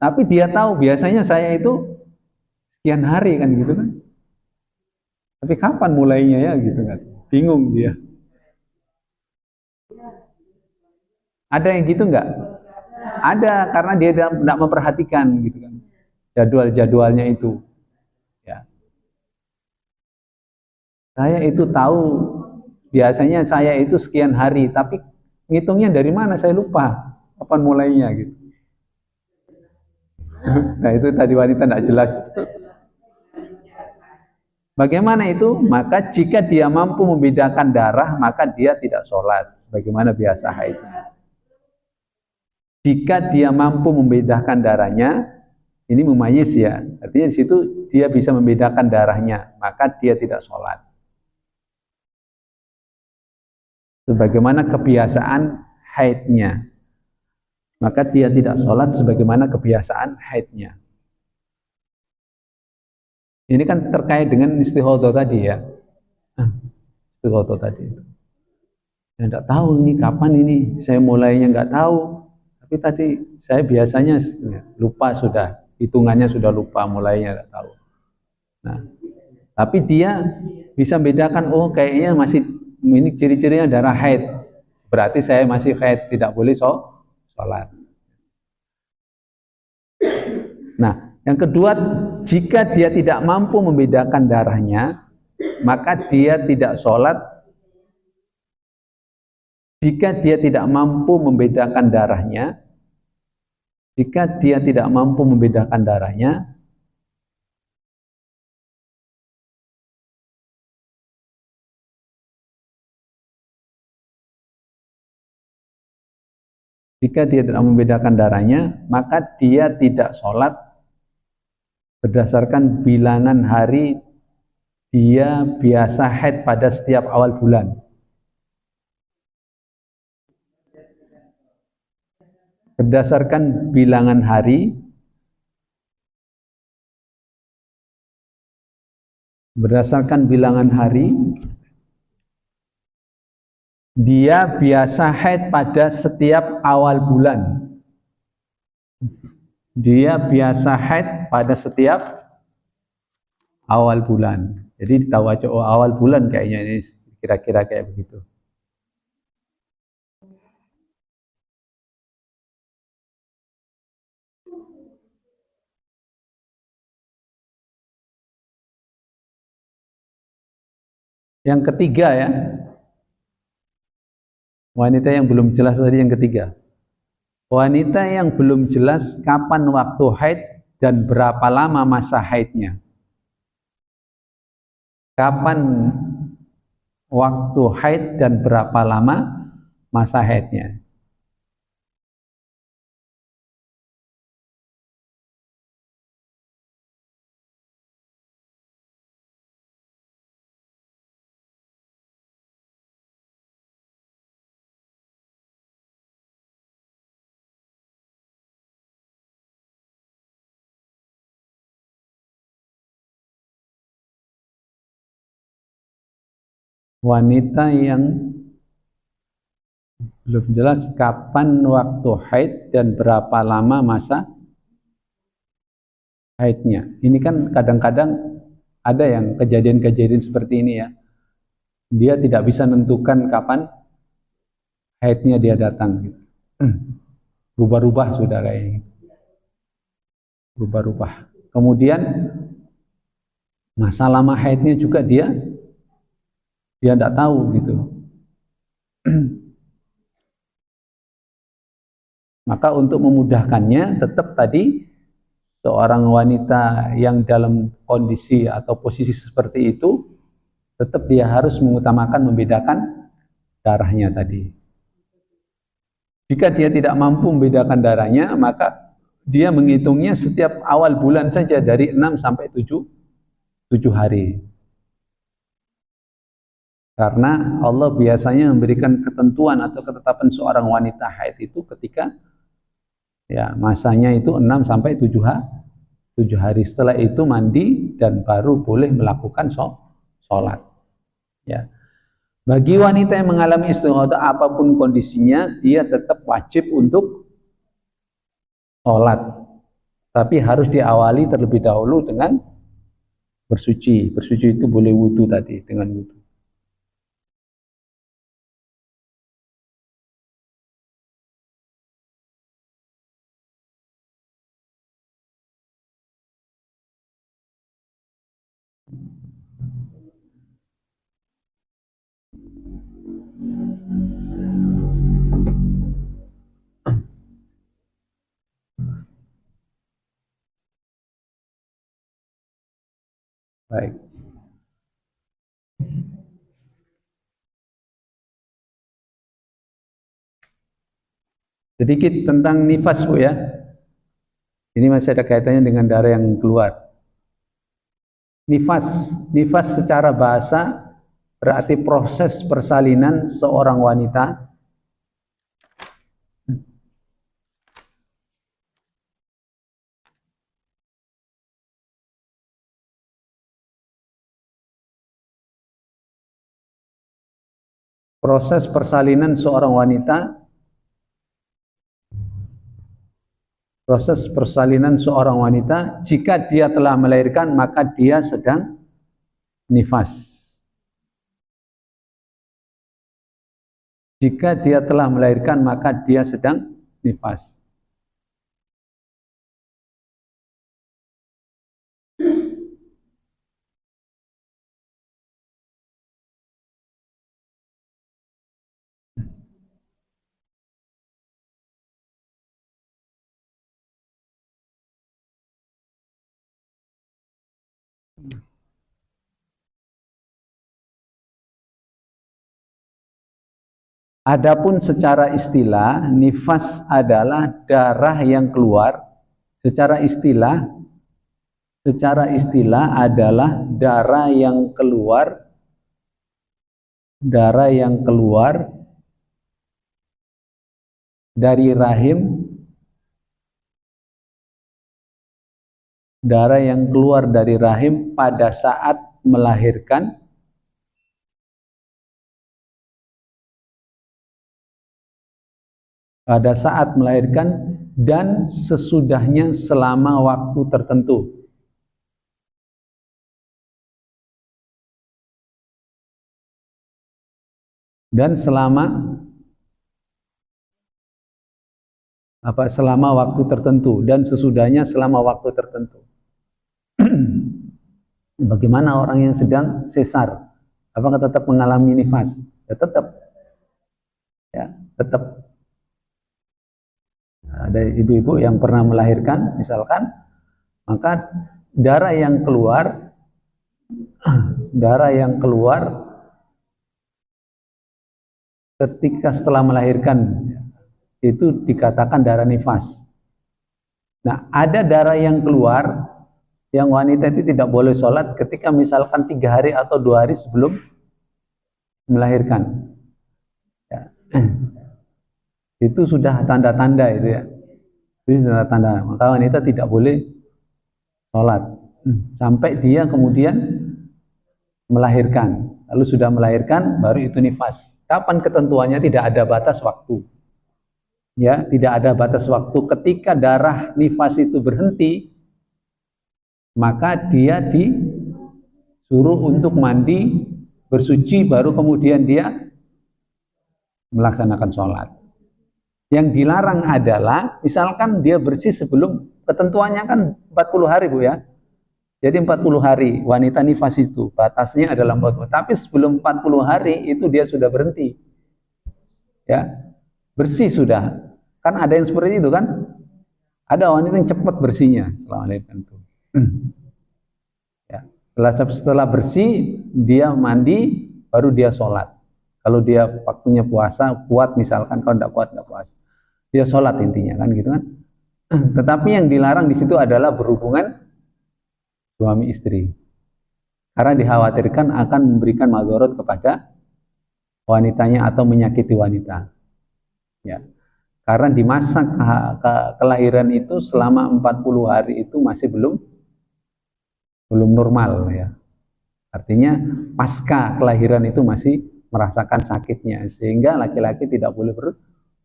Tapi dia tahu biasanya saya itu sekian hari kan gitu kan. Tapi kapan mulainya ya gitu kan. Bingung dia. Ada yang gitu nggak? Ada, karena dia tidak memperhatikan gitu kan. Jadwal-jadwalnya itu. Ya. Saya itu tahu biasanya saya itu sekian hari, tapi ngitungnya dari mana saya lupa kapan mulainya gitu. Nah itu tadi wanita tidak jelas. Bagaimana itu? Maka jika dia mampu membedakan darah, maka dia tidak sholat sebagaimana biasa haidnya. Jika dia mampu membedakan darahnya, ini mumayyiz ya, artinya di situ dia bisa membedakan darahnya, maka dia tidak sholat sebagaimana kebiasaan haidnya, maka dia tidak sholat sebagaimana kebiasaan haidnya. Ini kan terkait dengan istihadah tadi ya, istihadah tadi itu. Saya tidak tahu ini kapan ini saya mulainya, nggak tahu, tapi tadi saya biasanya lupa, sudah hitungannya sudah lupa, mulainya nggak tahu. Nah, tapi dia bisa bedakan, oh kayaknya masih ini ciri-cirinya darah haid, berarti saya masih haid, tidak boleh sholat. Nah, yang kedua, jika dia tidak mampu membedakan darahnya, maka dia tidak sholat. Jika dia tidak mampu membedakan darahnya, maka dia tidak sholat berdasarkan bilangan hari dia biasa haid pada setiap awal bulan. berdasarkan bilangan hari, dia biasa haid pada setiap awal bulan. Dia biasa haid pada setiap awal bulan. Jadi tahu aja, oh awal bulan kayaknya ini kira-kira kayak begitu. Yang ketiga ya, wanita yang belum jelas tadi yang ketiga. Wanita yang belum jelas kapan waktu haid dan berapa lama masa haidnya. Kapan waktu haid dan berapa lama masa haidnya. Wanita yang belum jelas kapan waktu haid dan berapa lama masa haidnya. Ini kan kadang-kadang ada yang kejadian-kejadian seperti ini ya. Dia tidak bisa menentukan kapan haidnya dia datang. Rubah-rubah sudah kayak gitu. Rubah-rubah. Kemudian masa lama haidnya juga dia tidak tahu gitu. Maka untuk memudahkannya tetap tadi seorang wanita yang dalam kondisi atau posisi seperti itu tetap dia harus mengutamakan membedakan darahnya tadi. Jika dia tidak mampu membedakan darahnya, maka dia menghitungnya setiap awal bulan saja dari 6 sampai 7 hari. Karena Allah biasanya memberikan ketentuan atau ketetapan seorang wanita haid itu ketika ya masanya itu 6 sampai 7 hari. Setelah itu mandi dan baru boleh melakukan sholat. Ya. Bagi wanita yang mengalami istighatsah apapun kondisinya, dia tetap wajib untuk sholat. Tapi harus diawali terlebih dahulu dengan bersuci. Bersuci itu boleh wudu tadi, dengan wudu. Baik. Sedikit tentang nifas, Bu ya. Ini masih ada kaitannya dengan darah yang keluar. Nifas secara bahasa berarti proses persalinan seorang wanita jika dia telah melahirkan maka dia sedang nifas. Jika dia telah melahirkan maka dia sedang nifas. Adapun secara istilah, nifas adalah darah yang keluar. Secara istilah adalah darah yang keluar dari rahim darah yang keluar dari rahim pada saat melahirkan, dan sesudahnya selama waktu tertentu. Dan selama waktu tertentu, dan sesudahnya selama waktu tertentu. Bagaimana orang yang sedang sesar? Apakah tetap mengalami nifas? Ya tetap. Ya, tetap. Ada ibu-ibu yang pernah melahirkan, misalkan, maka darah yang keluar ketika setelah melahirkan itu dikatakan darah nifas. Nah, ada darah yang keluar yang wanita itu tidak boleh sholat ketika misalkan 3 hari atau 2 hari sebelum melahirkan. Ya. Itu sudah tanda-tanda itu ya. Itu tanda-tanda. Maka wanita tidak boleh sholat sampai dia kemudian melahirkan. Lalu sudah melahirkan, baru itu nifas. Kapan ketentuannya? Tidak ada batas waktu. Ya, tidak ada batas waktu. Ketika darah nifas itu berhenti, maka dia disuruh untuk mandi, bersuci, baru kemudian dia melaksanakan sholat. Yang dilarang adalah, misalkan dia bersih sebelum, ketentuannya kan 40 hari Bu ya. Jadi 40 hari wanita nifas itu, batasnya adalah 40. Tapi sebelum 40 hari itu dia sudah berhenti. Ya, bersih sudah. Kan ada yang seperti itu kan? Ada wanita yang cepat bersihnya setelah melahirkan itu. Ya, setelah bersih dia mandi, baru dia sholat. Kalau dia waktunya puasa kuat misalkan, kalau tidak kuat tidak puasa, dia sholat intinya kan gitu kan. Tetapi yang dilarang di situ adalah berhubungan suami istri, karena dikhawatirkan akan memberikan madharat kepada wanitanya atau menyakiti wanita. Ya. Karena di masa kelahiran itu selama 40 hari itu masih belum normal ya. Artinya pasca kelahiran itu masih merasakan sakitnya, sehingga laki-laki tidak boleh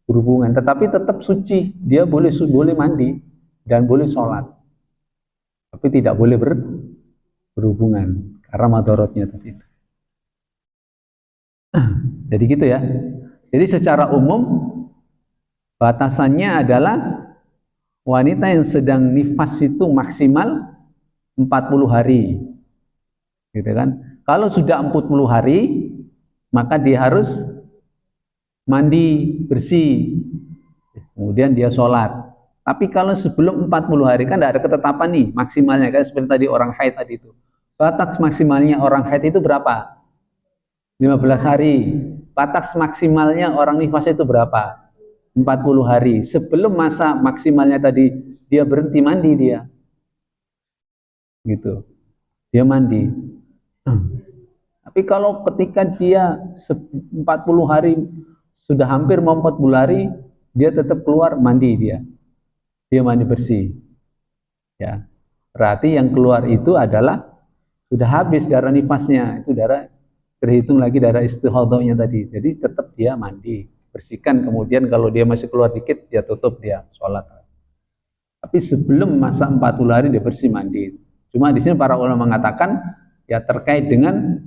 berhubungan, tetapi tetap suci. Dia boleh mandi dan boleh sholat, tapi tidak boleh berhubungan karena madharatnya tadi. Jadi gitu ya. Jadi secara umum batasannya adalah wanita yang sedang nifas itu maksimal 40 hari. Gitu kan? Kalau sudah 40 hari, maka dia harus mandi bersih. Kemudian dia sholat. Tapi kalau sebelum 40 hari kan tidak ada ketetapan nih maksimalnya, kayak seperti tadi orang haid tadi itu. Batas maksimalnya orang haid itu berapa? 15 hari. Batas maksimalnya orang nifas itu berapa? 40 hari. Sebelum masa maksimalnya tadi dia berhenti mandi dia. Gitu. Dia mandi. Tapi kalau ketika dia 40 hari sudah hampir mau 40 hari, dia tetap keluar mandi dia. Dia mandi bersih. Ya. Berarti yang keluar itu adalah sudah habis darah nifasnya, itu darah terhitung lagi darah istihadahnya tadi. Jadi tetap dia mandi, bersihkan, kemudian kalau dia masih keluar dikit dia tutup, dia sholat. Tapi sebelum masa 40 hari dia bersih mandi. Cuma di sini para ulama mengatakan ya terkait dengan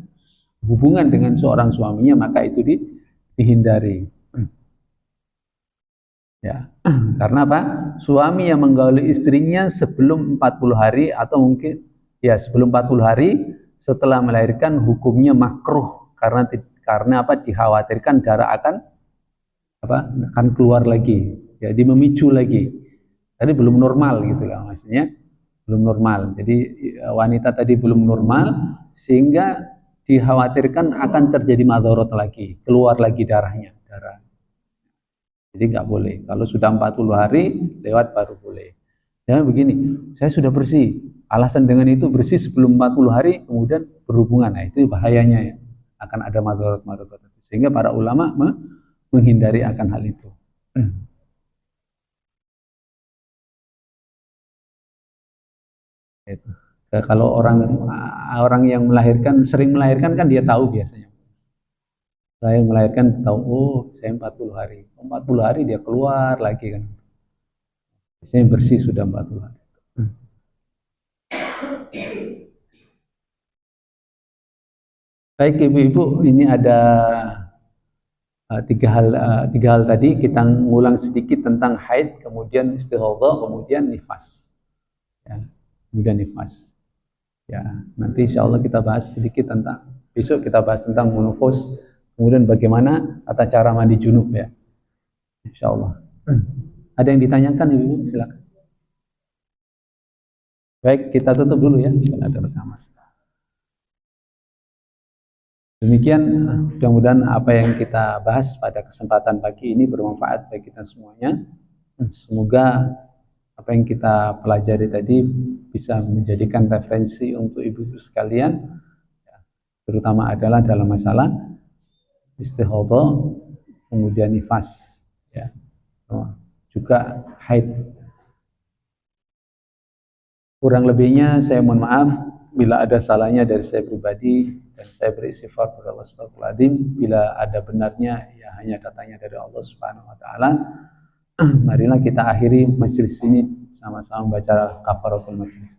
hubungan dengan seorang suaminya, maka itu dihindari. Ya, karena apa? Suami yang menggauli istrinya sebelum 40 hari atau mungkin ya sebelum 40 hari setelah melahirkan hukumnya makruh, karena apa? Dikhawatirkan darah akan keluar lagi, jadi memicu lagi. Tadi belum normal gitu lah, maksudnya belum normal. Jadi wanita tadi belum normal sehingga dikhawatirkan akan terjadi madharat lagi, keluar lagi darah. Jadi nggak boleh. Kalau sudah 40 hari lewat baru boleh. Jangan begini, saya sudah bersih. Alasan dengan itu bersih sebelum 40 hari kemudian berhubungan. Nah, itu bahayanya ya. Akan ada madharat. Sehingga para ulama menghindari akan hal itu. Itu. Kalau orang orang yang melahirkan sering melahirkan kan dia tahu biasanya. Saya melahirkan tahu, oh saya 40 hari. 40 hari dia keluar lagi kan. Biasanya bersih sudah 40 hari. Baik ibu-ibu, ini ada tiga hal tadi kita ngulang sedikit tentang haid, kemudian istighadah, kemudian nifas. Ya, kemudian nifas. Ya, nanti insya Allah kita bahas sedikit tentang besok kita bahas tentang menopause, kemudian bagaimana tata cara mandi junub ya, insya Allah. Ada yang ditanyakan ibu? Silakan. Baik, kita tutup dulu ya, ada rekaman. Demikian mudah-mudahan apa yang kita bahas pada kesempatan pagi ini bermanfaat bagi kita semuanya. Semoga apa yang kita pelajari tadi bisa menjadikan referensi untuk ibu-ibu sekalian, terutama adalah dalam masalah istighadah, kemudian nifas, ya, juga haid. Kurang lebihnya saya mohon maaf bila ada salahnya dari saya pribadi, dan saya beristighfar kepada Allah Subhanahu. Bila ada benarnya ya hanya datangnya dari Allah Subhanahu wa taala. Marilah kita akhiri majelis ini sama-sama baca kafaratul majelis.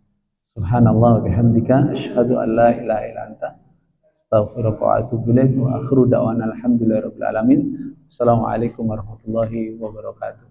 Subhanallah wa bihamdika asyhadu an la ilaha illa anta astaghfiruka wa atubu ilaik wa akhiru da'wana alhamdulillahirabbil alamin. Assalamualaikum warahmatullahi wabarakatuh.